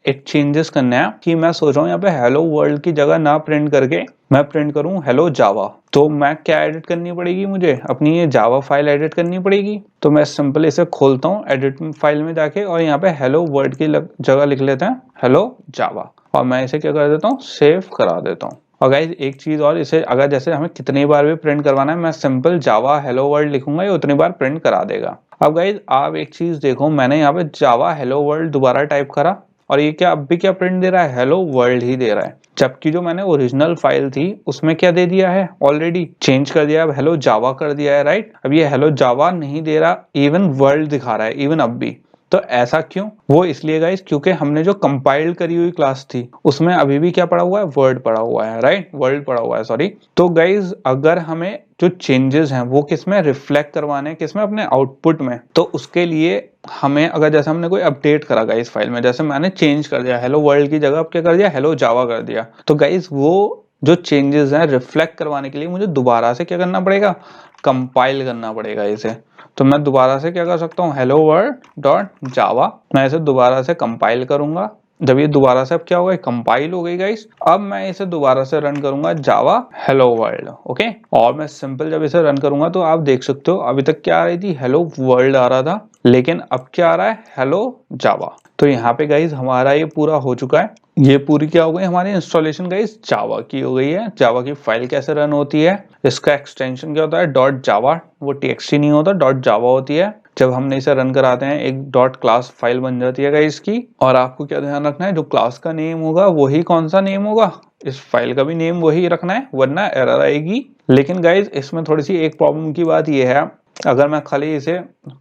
एक चेंजेस करना है कि मैं सोच रहा हूँ यहाँ पे हेलो वर्ल्ड की जगह ना प्रिंट करके मैं प्रिंट करूँ हेलो जावा। तो मैं क्या एडिट करनी पड़ेगी, मुझे अपनी ये जावा फाइल एडिट करनी पड़ेगी। तो मैं सिंपल इसे खोलता हूँ एडिट फाइल में जाके और यहाँ पे हेलो वर्ल्ड की जगह लिख लेते हैं हेलो जावा, और मैं इसे क्या कर देता हूँ, सेव करा देता हूँ। और गाइज एक चीज और, इसे अगर जैसे हमें कितनी बार भी प्रिंट करवाना है, मैं सिंपल जावा हेलो वर्ल्ड लिखूंगा, ये उतनी बार प्रिंट करा देगा। अब गाइज आप एक चीज देखो, मैंने यहाँ पे जावा हेलो वर्ल्ड दोबारा टाइप करा और ये क्या अब भी क्या प्रिंट दे रहा है, हेलो वर्ल्ड ही दे रहा है। जबकि जो मैंने ओरिजिनल फाइल थी उसमें क्या दे दिया है, ऑलरेडी चेंज कर दिया, अब हेलो जावा कर दिया है, राइट। अब ये हेलो जावा नहीं दे रहा, इवन वर्ल्ड दिखा रहा है, इवन अब भी। तो ऐसा क्यों, वो इसलिए गाइस क्योंकि हमने जो कंपाइल करी हुई क्लास थी उसमें अभी भी क्या पड़ा हुआ है, वर्ड पड़ा हुआ है, राइट, वर्ल्ड पड़ा हुआ है, सॉरी। तो गाइस अगर हमें जो चेंजेस हैं वो किसमें रिफ्लेक्ट करवाने हैं, किसमें, अपने आउटपुट में, तो उसके लिए हमें अगर जैसे हमने कोई अपडेट करा गाइस फाइल में, जैसे मैंने चेंज कर दिया हेलो वर्ल्ड की जगह अब क्या कर दिया, हेलो जावा कर दिया, तो गाइस वो जो चेंजेस हैं रिफ्लेक्ट करवाने के लिए मुझे दोबारा से क्या करना पड़ेगा, कंपाइल करना पड़ेगा इसे। तो मैं दोबारा से क्या कर सकता हूँ, हेलो वर्ल्ड डॉट जावा, मैं इसे दोबारा से कंपाइल करूंगा। जब ये दोबारा से अब क्या होगा, कंपाइल हो गई गाइस। अब मैं इसे दोबारा से रन करूंगा जावा हेलो वर्ल्ड, ओके। और मैं सिंपल जब इसे रन करूंगा तो आप देख सकते हो अभी तक क्या आ रही थी, हेलो वर्ल्ड आ रहा था, लेकिन अब क्या आ रहा है, हेलो जावा। तो यहाँ पे गाइस हमारा ये पूरा हो चुका है। ये पूरी क्या हो गई हमारी इंस्टॉलेशन गाइस, जावा की हो गई है। जावा की फाइल कैसे रन होती है, इसका एक्सटेंशन क्या होता है, डॉट जावा, वो txt नहीं होता, डॉट जावा होती है। जब हमने इसे रन कराते हैं एक डॉट क्लास फाइल बन जाती है गाइस इसकी। और आपको क्या ध्यान रखना है, जो क्लास का नेम होगा वही कौन सा नेम होगा, इस फाइल का भी नेम वही रखना है, वरना एरर आएगी। लेकिन गाइस इसमें थोड़ी सी एक प्रॉब्लम की बात यह है, अगर मैं खाली इसे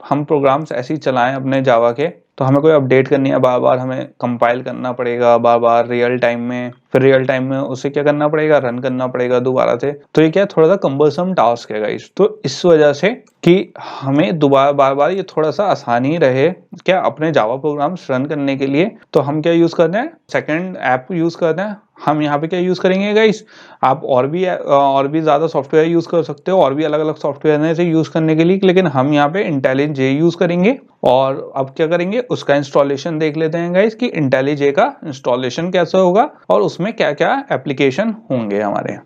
हम प्रोग्राम्स ऐसे ही चलाएं अपने जावा के, तो हमें कोई अपडेट करनी है, बार बार हमें कंपाइल करना पड़ेगा, बार बार रियल टाइम में, फिर रियल टाइम में उसे क्या करना पड़ेगा, रन करना पड़ेगा दोबारा से। तो ये क्या थोड़ा सा कम्बरसम टास्क है गाइस। तो इस वजह से कि हमें दोबारा बार बार ये थोड़ा सा आसानी रहे क्या अपने जावा प्रोग्राम्स रन करने के लिए, तो हम क्या यूज करते हैं, सेकंड ऐप यूज करते हैं। हम यहाँ पे क्या यूज करेंगे गाइस, आप और भी ज्यादा सॉफ्टवेयर यूज कर सकते हो, और भी अलग अलग सॉफ्टवेयर से यूज करने के लिए, लेकिन हम यहाँ पे IntelliJ यूज करेंगे। और अब क्या करेंगे, उसका इंस्टॉलेशन देख लेते हैं गाइस कि IntelliJ का इंस्टॉलेशन कैसे होगा और उसमें क्या क्या एप्लीकेशन होंगे हमारे।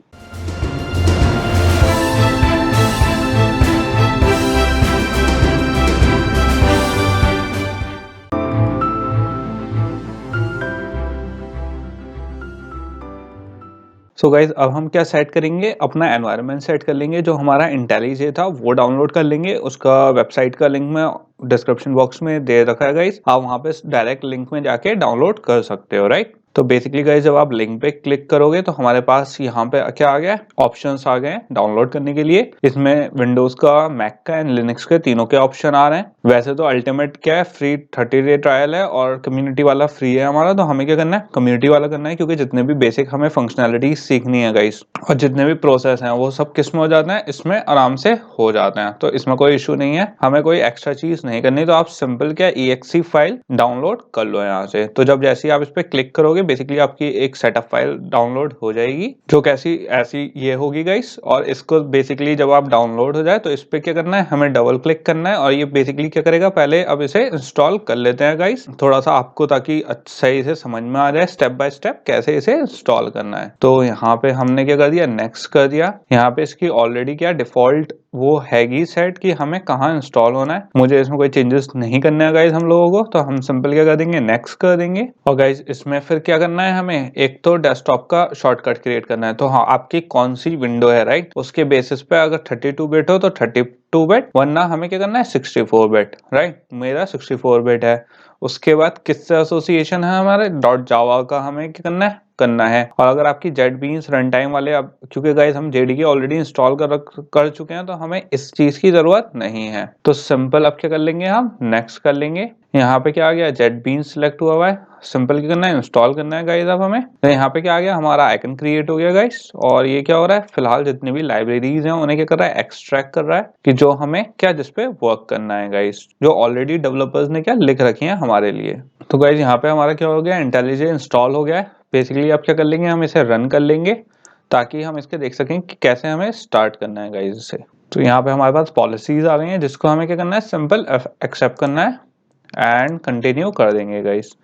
सो गाइज अब हम क्या सेट करेंगे, अपना एनवायरनमेंट सेट कर लेंगे। जो हमारा IntelliJ था वो डाउनलोड कर लेंगे, उसका वेबसाइट का लिंक मैं डिस्क्रिप्शन बॉक्स में दे रखा है गाइज, आप वहाँ पे डायरेक्ट लिंक में जाके डाउनलोड कर सकते हो, राइट। तो बेसिकली गाइज जब आप लिंक पे क्लिक करोगे तो हमारे पास यहाँ पे क्या आ गया, ऑप्शंस आ गए डाउनलोड करने के लिए। इसमें विंडोज का, मैक का एंड लिनक्स के तीनों के ऑप्शन आ रहे हैं। वैसे तो अल्टीमेट क्या है, फ्री 30 डे ट्रायल है और कम्युनिटी वाला फ्री है हमारा। तो हमें क्या करना है, कम्युनिटी वाला करना है, क्योंकि जितने भी बेसिक हमें फंक्शनैलिटी सीखनी है गाइस, और जितने भी प्रोसेस हैं वो सब किस में हो जाते हैं, इसमें आराम से हो जाते हैं। तो इसमें कोई इशू नहीं है, हमें कोई एक्स्ट्रा चीज नहीं करनी। तो आप सिंपल क्या exe फाइल डाउनलोड कर लो यहाँ से। तो जब जैसे ही आप इस पे क्लिक करोगे बेसिकली आपकी एक सेटअप फाइल डाउनलोड हो जाएगी, जो कैसी ऐसी ये होगी गाइस। और इसको बेसिकली जब आप डाउनलोड हो जाए तो इस पे क्या करना है, हमें डबल क्लिक करना है और ये बेसिकली क्या करेगा, पहले अब इसे इंस्टॉल कर लेते हैं गाइस थोड़ा सा आपको, ताकि सही से समझ में आ जाए स्टेप बाय स्टेप कैसे इसे इंस्टॉल करना है। तो यहाँ पे हमने क्या कर दिया, नेक्स्ट कर दिया। यहाँ पे इसकी ऑलरेडी क्या डिफॉल्ट वो हैगी सेट कि हमें कहाँ इंस्टॉल होना है, मुझे इसमें कोई चेंजेस नहीं करना है गाइस हम लोगों को। तो हम सिंपल क्या कर देंगे, नेक्स्ट कर देंगे। और गाइस इसमें फिर क्या करना है, हमें एक तो डेस्कटॉप का शॉर्टकट क्रिएट करना है। तो हाँ, आपकी कौन सी विंडो है, राइट, उसके बेसिस पे अगर 32 बिट हो तो 32 बिट, वरना हमें क्या करना है 64 बिट, राइट। मेरा 64 बिट है। उसके बाद किससे एसोसिएशन है, हमारे डॉट जावा का हमें क्या करना है। और अगर आपकी JetBeans रन टाइम वाले, अब क्योंकि गाइस हम JDK ऑलरेडी इंस्टॉल कर चुके हैं तो हमें इस चीज की जरूरत नहीं है। तो सिंपल अब क्या कर लेंगे, हम नेक्स्ट कर लेंगे। यहाँ पे क्या आ गया, JetBeans सिलेक्ट हुआ हुआ है। सिंपल क्या करना है, इंस्टॉल करना है गाइस अब हमें। तो यहाँ पे क्या आ गया, हमारा आइकन क्रिएट हो गया गाइस। और ये क्या हो रहा है, फिलहाल जितनी भी लाइब्रेरीज हैं उन्हें क्या कर रहा है, एक्सट्रैक्ट कर रहा है कि जो हमें क्या जिसपे वर्क करना है गाइस, जो ऑलरेडी डेवलपर्स ने क्या लिख रखी है हमारे लिए। तो गाइस यहाँ पे हमारा क्या हो गया, IntelliJ इंस्टॉल हो गया है। बेसिकली अब क्या कर लेंगे, हम इसे रन कर लेंगे ताकि हम इसके देख सकें कि कैसे हमें स्टार्ट करना है गाइस इसे। तो यहाँ पे हमारे पास पॉलिसीज आ गई हैं, जिसको हमें क्या करना है, सिंपल एक्सेप्ट करना है एंड कंटिन्यू कर देंगे गाइस।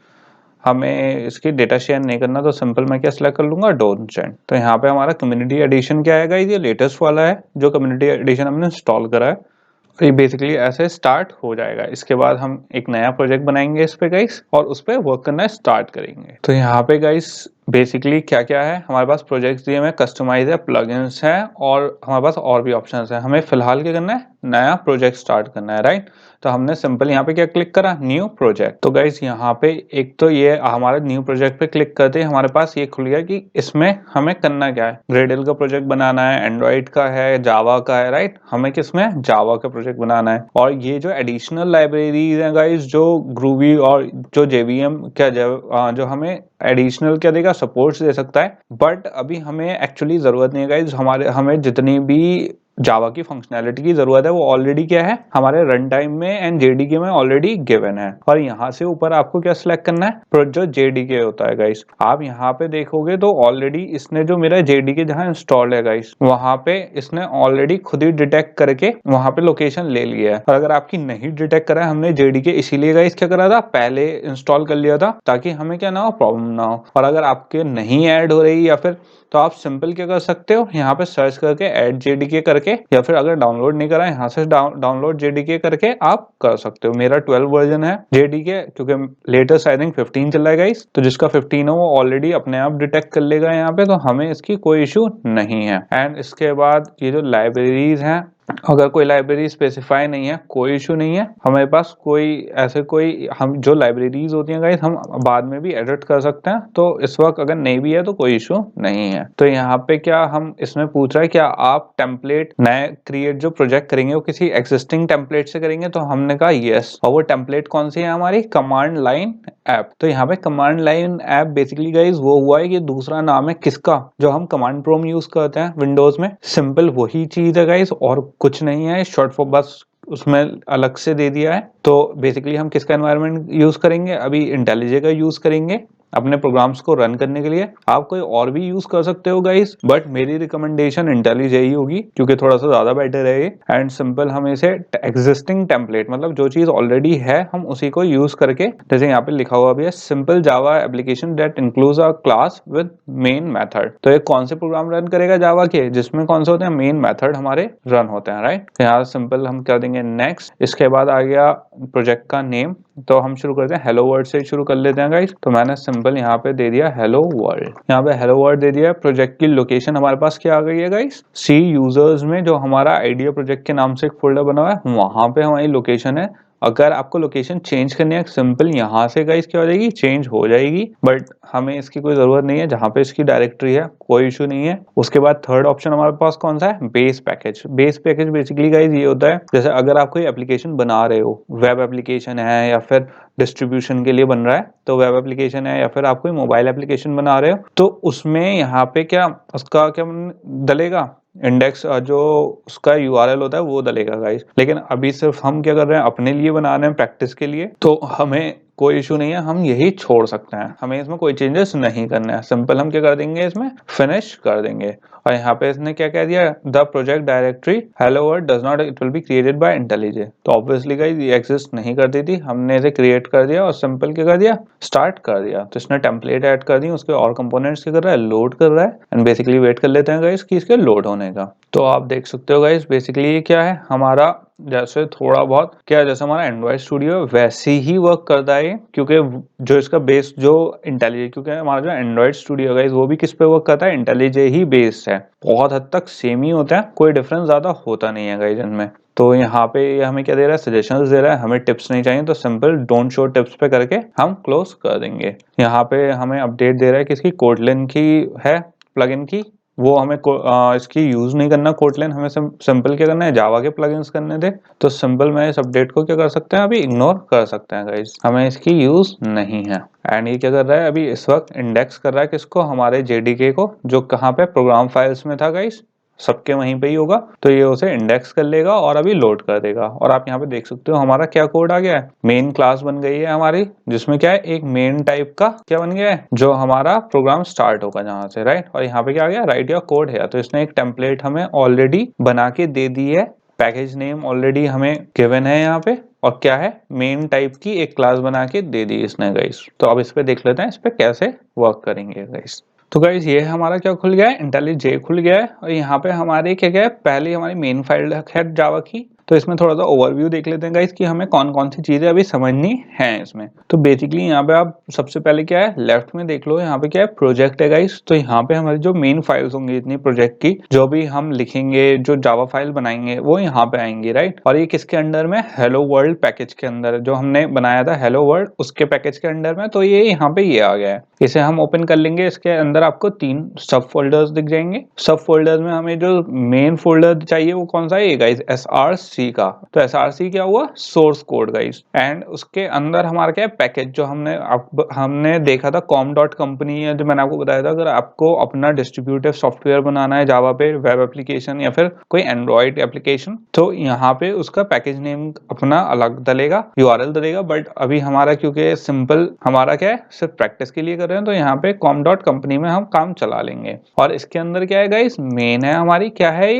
हमें इसकी डेटा शेयर नहीं करना, तो सिंपल मैं क्या सिलेक्ट कर लूंगा, डोंट सेंड। तो यहाँ पे हमारा कम्युनिटी एडिशन क्या है गाइस, ये लेटेस्ट वाला है जो कम्युनिटी एडिशन हमने इंस्टॉल करा है। ये बेसिकली ऐसे स्टार्ट हो जाएगा। इसके बाद हम एक नया प्रोजेक्ट बनाएंगे इस पे गाइस, और उस पे वर्क करना स्टार्ट करेंगे। तो यहाँ पे गाइस बेसिकली क्या क्या है हमारे पास, प्रोजेक्ट्स दिए हुए, कस्टमाइज है, प्लगइन्स है, और हमारे पास और भी ऑप्शंस है। हमें फिलहाल क्या करना है, नया प्रोजेक्ट स्टार्ट करना है, राइट। तो हमने सिंपल यहाँ पे क्या क्लिक करा, न्यू प्रोजेक्ट। तो गाइस यहाँ पे एक तो ये हमारे न्यू प्रोजेक्ट पे क्लिक करते ही हमारे पास ये खुल गया कि इसमें हमें करना क्या है। ग्रेडल का प्रोजेक्ट बनाना है, एंड्रॉइड का है, जावा का है, राइट। हमें किसमें, जावा का प्रोजेक्ट बनाना है। और ये जो एडिशनल लाइब्रेरीज हैं गाइस, जो ग्रूवी और जो JVM क्या जो हमें एडिशनल क्या देगा, सपोर्ट्स दे सकता है। बट अभी हमें एक्चुअली जरूरत नहीं है गाइस, हमें जितनी भी जावा की फंक्शनैलिटी की जरूरत है वो ऑलरेडी क्या है, हमारे रन टाइम में एंड JDK में ऑलरेडी गिवन है। और यहाँ से ऊपर आपको क्या सिलेक्ट करना है, जो JDK होता है गाइस। आप यहाँ पे देखोगे तो ऑलरेडी इसने जो मेरा JDK जहाँ इंस्टॉल्ड है गाइस, वहां पे इसने ऑलरेडी खुद ही डिटेक्ट करके वहां पे लोकेशन ले लिया है। और अगर आपकी नहीं डिटेक्ट करा है, हमने JDK इसीलिए गाइस क्या करा था, पहले इंस्टॉल कर लिया था ताकि हमें क्या ना हो, प्रॉब्लम ना हो। और अगर आपके नहीं ऐड हो रही या फिर, तो आप सिंपल क्या कर सकते हो, यहाँ पे सर्च करके ऐड JDK करके, या फिर अगर डाउनलोड नहीं करा यहाँ से डाउनलोड JDK करके आप कर सकते हो। मेरा 12 वर्जन है JDK, क्योंकि लेटेस्ट आई थिंक 15 चल रहा है गाइस। तो जिसका 15 हो वो ऑलरेडी अपने आप डिटेक्ट कर लेगा यहाँ पे, तो हमें इसकी कोई इशू नहीं है। एंड इसके बाद ये जो लाइब्रेरीज हैं, अगर कोई लाइब्रेरी स्पेसिफाई नहीं है कोई इशू नहीं है, हमारे पास कोई ऐसे कोई, हम जो लाइब्रेरीज होती हैं गाइस हम बाद में भी एडिट कर सकते हैं। तो इस वक्त अगर नहीं भी है तो कोई इशू नहीं है। तो यहाँ पे क्या हम इसमें पूछ रहा है, क्या आप टेम्पलेट नए क्रिएट जो प्रोजेक्ट करेंगे वो किसी एक्सिस्टिंग टेम्पलेट से करेंगे, तो हमने कहा यस। और वो टेम्पलेट कौन सी है, हमारी कमांड लाइन ऐप। तो यहाँ पे command line app basically guys वो हुआ है कि दूसरा नाम है किसका, जो हम कमांड प्रोम यूज करते हैं विंडोज में, सिंपल वही चीज है गाइस और कुछ नहीं है। शॉर्ट फॉर बस उसमें अलग से दे दिया है। तो बेसिकली हम किसका एनवायरनमेंट यूज करेंगे, अभी IntelliJ का यूज करेंगे अपने प्रोग्राम्स को रन करने के लिए। आप कोई और भी यूज कर सकते हो गाइस, बट मेरी रिकमेंडेशन IntelliJ ही होगी क्योंकि थोड़ा सा ज्यादा बेटर है ये। एंड सिंपल हम इसे एग्जिस्टिंग टेम्पलेट, मतलब जो चीज ऑलरेडी है हम उसी को यूज करके, जैसे यहाँ पे लिखा हुआ भी है, simple Java application that includes a class with main method. तो ये कौन से प्रोग्राम रन करेगा जावा के, जिसमें कौन से होते हैं, मेन मेथड हमारे रन होते हैं, राइट। यहाँ सिंपल हम कर देंगे नेक्स्ट। इसके बाद आ गया प्रोजेक्ट का नेम, तो हम शुरू करते हैं हेलो वर्ड से शुरू कर लेते हैं गाइस। तो मैंने सिंपल यहाँ पे दे दिया हेलो वर्ल्ड, यहाँ पे हेलो वर्ल्ड दे दिया। प्रोजेक्ट की लोकेशन हमारे पास क्या आ गई है गाइस, सी यूजर्स में जो हमारा आइडिया प्रोजेक्ट के नाम से एक फोल्डर बना हुआ है वहां पे हमारी लोकेशन है। अगर आपको लोकेशन चेंज करनी है सिंपल यहाँ से गाइस क्या हो जाएगी, चेंज हो जाएगी, बट हमें इसकी कोई जरूरत नहीं है, जहाँ पे इसकी डायरेक्टरी है कोई इशू नहीं है। उसके बाद थर्ड ऑप्शन हमारे पास कौन सा है, base package. Base package basically guys ये होता है जैसे अगर आप कोई एप्लीकेशन बना रहे हो, वेब एप्लीकेशन है या फिर डिस्ट्रीब्यूशन के लिए बन रहा है, तो वेब एप्लीकेशन है या फिर आप कोई मोबाइल एप्लीकेशन बना रहे हो, तो उसमें यहाँ पे क्या उसका क्या डलेगा, इंडेक्स जो उसका यूआरएल होता है वो डलेगा गाइस। लेकिन अभी सिर्फ हम क्या कर रहे हैं, अपने लिए बना रहे हैं प्रैक्टिस के लिए, तो हमें कोई इशू नहीं है, हम यही छोड़ सकते हैं, हमें इसमें कोई चेंजेस नहीं करना है। सिंपल हम क्या कर देंगे, इसमें फिनिश कर देंगे। और यहाँ पे इसने क्या कह दिया, the project directory hello world does not it will be created by IntelliJ. तो ऑब्वियसली गाइस ये एग्जिस्ट नहीं करती थी, हमने इसे क्रिएट कर दिया और सिंपल क्या कर दिया, स्टार्ट कर दिया। तो इसने टेम्पलेट ऐड कर दी, उसके और कंपोनेंट्स क्या कर रहा है, लोड कर रहा है। एंड बेसिकली वेट कर लेते हैं गाइस कि इसके लोड होने का। तो आप देख सकते हो गाइस बेसिकली ये क्या है, हमारा जैसे थोड़ा बहुत क्या जैसे हमारा एंड्रॉइड स्टूडियो है वैसे ही वर्क करता है, क्योंकि जो इसका बेस जो इंटेलिजे, क्योंकि हमारा जो एंड्रॉइड स्टूडियो है वो भी किस पे वर्क करता है, इंटेलिजे ही बेस्ड है। बहुत हद तक सेम ही होता है, कोई डिफरेंस ज्यादा होता नहीं है गाइस इनमें। तो यहाँ पे ये हमें क्या दे रहा है, सजेशंस दे रहा है, हमें टिप्स नहीं चाहिए तो सिंपल डोंट शो टिप्स पे करके हम क्लोज कर देंगे। यहाँ पे हमें अपडेट दे रहा है कि इसकी कोटलिन की है प्लगइन की, वो हमें इसकी यूज नहीं करना कोटलिन, हमें सिंपल क्या करना है, जावा के प्लगइन्स करने दे। तो सिंपल मैं इस अपडेट को क्या कर सकते हैं, अभी इग्नोर कर सकते हैं गाइस, हमें इसकी यूज नहीं है। एंड ये क्या कर रहा है, अभी इस वक्त इंडेक्स कर रहा है किसको, हमारे जेडीके को, जो कहाँ पे प्रोग्राम फाइल्स में था गाइस, सबके वहीं पे ही होगा। तो ये उसे इंडेक्स कर लेगा और अभी लोड कर देगा। और आप यहाँ पे देख सकते हो हमारा क्या कोड आ गया है, मेन क्लास बन गई है हमारी, जिसमें क्या है एक मेन टाइप का क्या बन गया है, जो हमारा प्रोग्राम स्टार्ट होगा जहाँ से, राइट। और यहाँ पे क्या आ गया, राइट योर कोड है। तो इसने एक टेम्पलेट हमें ऑलरेडी बना के दे दी है, पैकेज नेम ऑलरेडी हमें गिवन है यहाँ पे, और क्या है, मेन टाइप की एक क्लास बना के दे दी इसने गाइस। तो अब इस पे देख लेते हैं इस पे कैसे वर्क करेंगे गाइस। तो गाइस ये हमारा क्या खुल गया है, इंटेलिजे खुल गया है। और यहाँ पे हमारे क्या क्या है, पहले हमारी मेन फाइल है जावा की। तो इसमें थोड़ा सा ओवरव्यू देख लेते हैं गाइस कि हमें कौन कौन सी चीजें अभी समझनी है इसमें। तो बेसिकली यहाँ पे आप सबसे पहले क्या है, लेफ्ट में देख लो, यहाँ पे क्या है, प्रोजेक्ट है गाइस। तो यहाँ पे हमारी जो मेन फाइल्स होंगी इतनी प्रोजेक्ट की, जो भी हम लिखेंगे, जो जावा फाइल बनाएंगे वो यहाँ पे आएंगे, राइट। और ये किसके अंडर में, हेलो वर्ल्ड पैकेज के अंदर, जो हमने बनाया था हेलो वर्ल्ड उसके पैकेज के अंडर में। तो ये यहाँ पे ये आ गया है, इसे हम ओपन कर लेंगे। इसके अंदर आपको 3 सब फोल्डर्स दिख जाएंगे। सब फोल्डर्स में हमें जो मेन फोल्डर चाहिए वो कौन सा है, ये गाइस SRC का। तो SRC क्या हुआ, सोर्स कोड गाइस। एंड उसके अंदर हमारा क्या है, पैकेज, जो हमने देखा था com.company है, जो मैंने आपको बताया था, अगर आपको अपना डिस्ट्रीब्यूटिव सॉफ्टवेयर बनाना है जावा पे, वेब एप्लीकेशन या फिर कोई एंड्रॉइड एप्लीकेशन, तो यहाँ पे उसका पैकेज नेम अपना अलग डलेगा, यूआरएल डलेगा। बट अभी हमारा क्योंकि सिंपल हमारा क्या है, सिर्फ प्रैक्टिस के लिए कर रहे हैं, तो यहाँ पे com.company में हम काम चला लेंगे। और इसके अंदर क्या है गाइस, मेन है हमारी, क्या है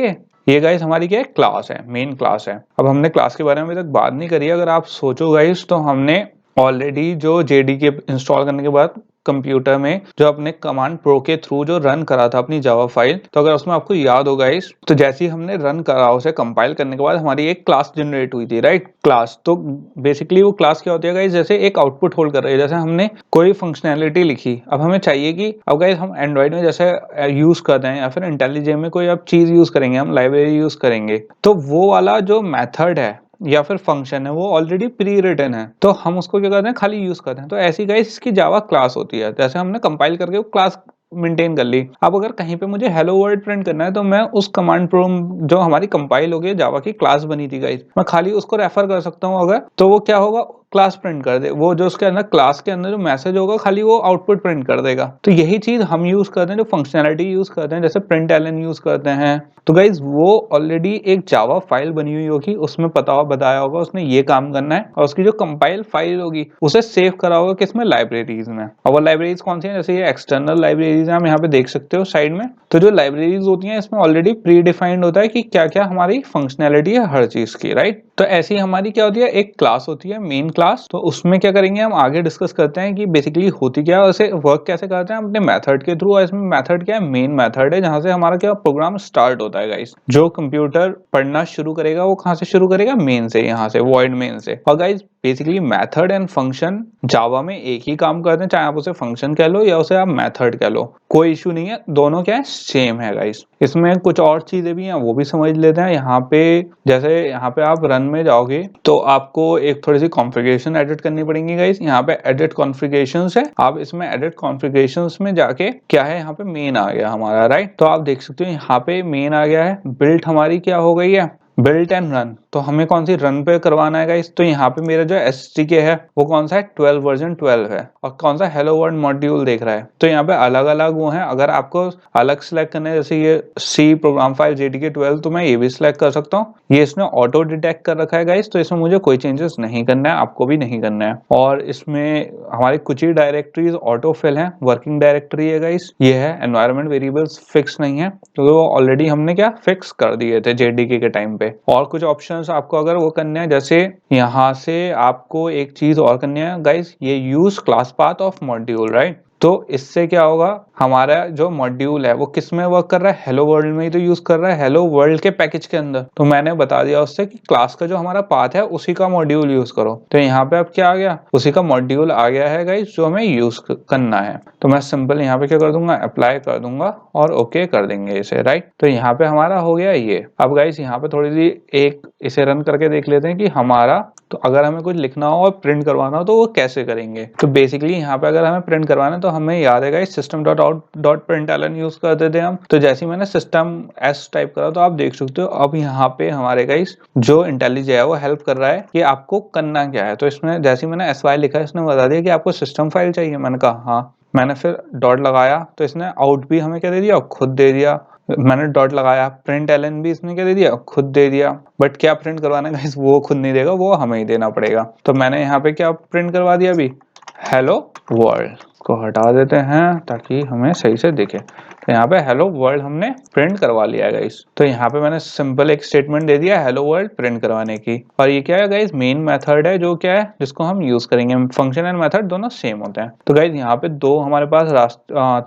ये गाइस हमारी क्या है, क्लास है, मेन क्लास है। अब हमने क्लास के बारे में अभी तक बात नहीं करी। अगर आप सोचो गाइस, तो हमने ऑलरेडी जो जेडीके इंस्टॉल करने के बाद कंप्यूटर में जो अपने कमांड प्रो के थ्रू जो रन करा था अपनी जावा फाइल, तो अगर उसमें आपको याद होगा इस, तो जैसे ही हमने रन करा उसे कंपाइल करने के बाद हमारी एक क्लास जनरेट हुई थी, राइट। क्लास, तो बेसिकली वो क्लास क्या होती है गाइस, जैसे एक आउटपुट होल्ड कर रही है। जैसे हमने कोई फंक्शनैलिटी लिखी, अब हमें चाहिए कि अब गाइस हम एंड्रॉइड में जैसे यूज करते हैं या फिर इंटेलिजे में कोई अब चीज यूज करेंगे, हम लाइब्रेरी यूज करेंगे, तो वो वाला जो मेथड है या फिर फंक्शन है वो ऑलरेडी प्री रिटन है, तो हम उसको क्या करते हैं, खाली यूज करते हैं। तो ऐसी गाइस इसकी जावा क्लास होती है। जैसे हमने कंपाइल करके वो क्लास मेंटेन कर ली। अब अगर कहीं पे मुझे हेलो वर्ल्ड प्रिंट करना है, तो मैं उस कमांड प्रोम जो हमारी कंपाइल हो गई जावा की क्लास बनी थी गाइस, मैं खाली उसको रेफर कर सकता हूँ अगर, तो वो क्या होगा, क्लास प्रिंट कर दे। वो जो उसके अंदर क्लास के अंदर जो मैसेज होगा खाली वो आउटपुट प्रिंट कर देगा। तो यही चीज हम यूज करते हैं, जो फंक्शनैलिटी यूज करते हैं, जैसे प्रिंट एलन यूज करते हैं। तो गाइज वो ऑलरेडी एक जावा फाइल बनी हुई होगी, उसमें बताया होगा उसने ये काम करना है, और उसकी जो कंपाइल फाइल होगी उसे सेव करा होगा किसमें, लाइब्रेरीज में। और वो लाइब्रेरीज कौन सी है, जैसे ये एक्सटर्नल लाइब्रेरीज है, हम यहाँ पे देख सकते हो साइड में। तो जो लाइब्रेरीज होती हैं इसमें ऑलरेडी प्री डिफाइंड होता है कि क्या क्या हमारी फंक्शनैलिटी है हर चीज की, राइट। तो ऐसी हमारी क्या होती है, एक क्लास होती है, मेन क्लास, तो उसमें क्या करेंगे हम आगे डिस्कस करते हैं कि बेसिकली होती क्या है, उसे वर्क कैसे करते हैं अपने मेथड के थ्रू। और इसमें मेथड क्या है, मेन मेथड है जहां से हमारा क्या प्रोग्राम स्टार्ट होता है गाइस। जो कंप्यूटर पढ़ना शुरू करेगा वो कहां से शुरू करेगा, मेन से, यहाँ से वॉइड मेन से। और guys basically method and function Java में एक ही काम करते हैं, चाहे आप उसे फंक्शन कह लो या उसे आप मेथड कह लो, कोई इशू नहीं है, दोनों क्या है सेम है गाइस। इसमें कुछ और चीजें भी हैं वो भी समझ लेते हैं। यहाँ पे जैसे यहाँ पे आप रन में जाओगे तो आपको एक थोड़ी सी कॉन्फ़िगरेशन एडिट करनी पड़ेगी गाइस। यहाँ पे एडिट कॉन्फ़िगरेशंस है, आप इसमें एडिट कॉन्फ़िगरेशंस में जाके क्या है, यहाँ पे मेन आ गया हमारा, राइट। तो आप देख सकते हो यहाँ पे मेन आ गया है, बिल्ट हमारी क्या हो गई है, बिल्ट एंड रन। तो हमें कौन सी रन पे करवाना है गाइस, तो यहाँ पे मेरा जो एसटीके है वो कौन सा है, 12 वर्जन 12 है। और कौन सा, हेलो वर्ल्ड मॉड्यूल देख रहा है। तो यहाँ पे अलग अलग वो है, अगर आपको अलग सेलेक्ट करना है जैसे ये सी प्रोग्राम फाइल जेडीके 12, तो मैं ये भी सिलेक्ट कर सकता हूँ। ये इसने ऑटो डिटेक्ट कर रखा है गाइस, तो इसमें मुझे कोई चेंजेस नहीं करना है, आपको भी नहीं करना है। और इसमें हमारी कुछ ही डायरेक्टरीज ऑटो फिल है, वर्किंग डायरेक्टरी है गाइस ये है। एनवायरनमेंट वेरिएबल्स फिक्स नहीं है क्योंकि वो ऑलरेडी हमने क्या फिक्स कर दिए थे जेडीके के टाइम पे। और कुछ ऑप्शंस आपको अगर वो करने हैं, जैसे यहाँ से आपको एक चीज और करनी है गाइस, ये use class path of module, right. तो इससे क्या होगा, हमारा जो मॉड्यूल है वो किस में वर्क कर रहा है, हेलो वर्ल्ड में ही तो यूज कर रहा है, हेलो वर्ल्ड के पैकेज के अंदर। तो मैंने बता दिया उससे कि क्लास का जो हमारा पाथ है उसी का मॉड्यूल यूज करो। तो यहाँ पे अब क्या आ गया, उसी का मॉड्यूल आ गया है गाइस जो हमें यूज करना है। तो मैं सिंपल यहाँ पे क्या कर दूंगा, अप्लाई कर दूंगा और ओके कर देंगे इसे, राइट। तो यहाँ पे हमारा हो गया ये। अब गाइस यहाँ पे थोड़ी सी एक इसे रन करके देख लेते हैं कि हमारा, तो अगर हमें कुछ लिखना हो और प्रिंट करवाना हो तो वो कैसे करेंगे। तो बेसिकली यहाँ पे अगर हमें प्रिंट करवाना है तो हमें याद है गाइस system.out.println यूज करते थे हम। तो जैसे ही मैंने सिस्टम एस टाइप करा तो आप देख सकते हो अब यहाँ पे हमारे गाइस जो इंटेलिजेंट है वो हेल्प कर रहा है कि आपको करना क्या है। तो इसमें जैसे ही मैंने एसवाई लिखा है इसने बता दिया कि आपको सिस्टम फाइल चाहिए। मैंने कहा हाँ, मैंने फिर डॉट लगाया तो इसने आउट भी हमें क्या दे दिया, खुद दे दिया। मैंने डॉट लगाया, प्रिंट एलन भी इसने क्या दे दिया, खुद दे दिया। बट क्या प्रिंट करवाना है गाइस, वो खुद नहीं देगा, वो हमें ही देना पड़ेगा। तो मैंने यहाँ पे क्या प्रिंट करवा दिया, अभी हेलो वर्ल्ड को हटा देते हैं ताकि हमें सही से दिखे। तो यहाँ पे हेलो वर्ल्ड हमने प्रिंट करवा लिया है गाइस। तो यहाँ पे मैंने सिंपल एक स्टेटमेंट दे दिया हेलो वर्ल्ड प्रिंट करवाने की। और ये क्या है गाइस, मेन मेथड है जो क्या है जिसको हम यूज करेंगे। फंक्शन एंड मेथड दोनों सेम होते हैं। तो गाइस यहाँ पे दो हमारे पास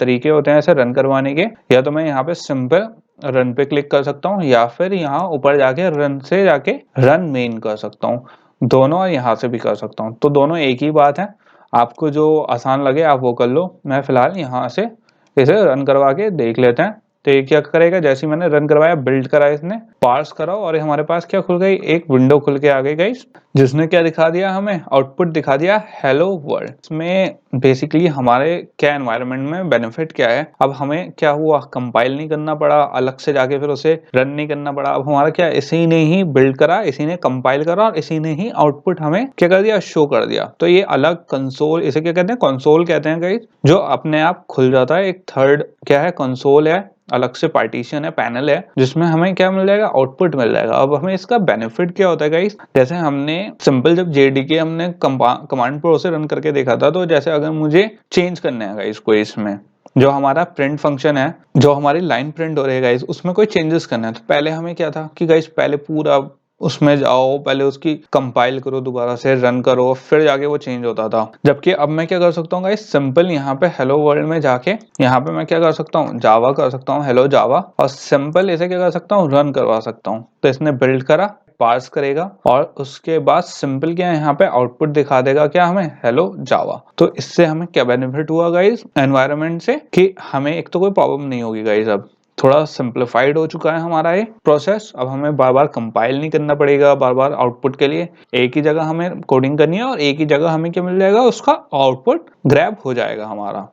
तरीके होते हैं ऐसे रन करवाने के। या तो मैं यहाँ पे सिंपल रन पे क्लिक कर सकता हूँ या फिर यहाँ ऊपर जाके रन से जाके रन मेन कर सकता हूँ। दोनों यहाँ से भी कर सकता हूँ, तो दोनों एक ही बात है। आपको जो आसान लगे आप वो कर लो। मैं फिलहाल यहाँ से इसे रन करवा के देख लेते हैं। तो ये क्या करेगा, जैसे ही मैंने रन करवाया, बिल्ड करा, इसने पार्स करा और हमारे पास क्या खुल गई, एक विंडो खुल के आ गई गाइस, जिसने क्या दिखा दिया, हमें आउटपुट दिखा दिया हेलो वर्ल्ड। इसमें बेसिकली हमारे क्या एनवायरनमेंट में बेनिफिट क्या है, अब हमें क्या हुआ, कंपाइल नहीं करना पड़ा, अलग से जाके फिर उसे रन नहीं करना पड़ा। अब हमारा क्या, इसी ने ही बिल्ड करा, इसी ने कंपाइल करा और इसी ने ही आउटपुट हमें क्या कर दिया, शो कर दिया। तो ये अलग कंसोल, इसे क्या कहते हैं, कंसोल कहते हैं गाइस, जो अपने आप खुल जाता है। एक थर्ड क्या है, कंसोल है, अलग से पार्टीशन है, पैनल है, जिसमें हमें क्या मिल जाएगा, आउटपुट मिल जाएगा। अब हमें इसका बेनिफिट क्या होता है गाइस, जैसे हमने सिंपल जब जेडीके हमने कमांड प्रो से रन करके देखा था, तो जैसे अगर मुझे चेंज करना है गाइस कोई, इसमें जो हमारा प्रिंट फंक्शन है, जो हमारी लाइन प्रिंट हो रही है गाइस, उसमें कोई चेंजेस करना है, तो पहले हमें क्या था कि गाइस पहले पूरा उसमें जाओ, पहले उसकी कंपाइल करो, दोबारा से रन करो, फिर जाके वो चेंज होता था। जबकि अब मैं क्या कर सकता हूँ गाइस, सिंपल यहाँ पे हेलो वर्ल्ड में जाके यहाँ पे मैं क्या कर सकता हूँ, जावा कर सकता हूँ, हेलो जावा, और सिंपल इसे क्या कर सकता हूँ, रन करवा सकता हूँ। तो इसने बिल्ड करा, पार्स करेगा और उसके बाद सिंपल क्या है, यहाँ पे आउटपुट दिखा देगा क्या हमें, हेलो जावा। तो इससे हमें क्या बेनिफिट हुआ गाइस एनवायरनमेंट से, कि हमें एक तो कोई प्रॉब्लम नहीं होगी गाइस। अब थोड़ा सिंप्लीफाइड हो चुका है हमारा ये प्रोसेस। अब हमें बार बार कंपाइल नहीं करना पड़ेगा, बार बार आउटपुट के लिए एक ही जगह हमें कोडिंग करनी है और एक ही जगह हमें क्या मिल जाएगा, उसका आउटपुट ग्रैब हो जाएगा हमारा।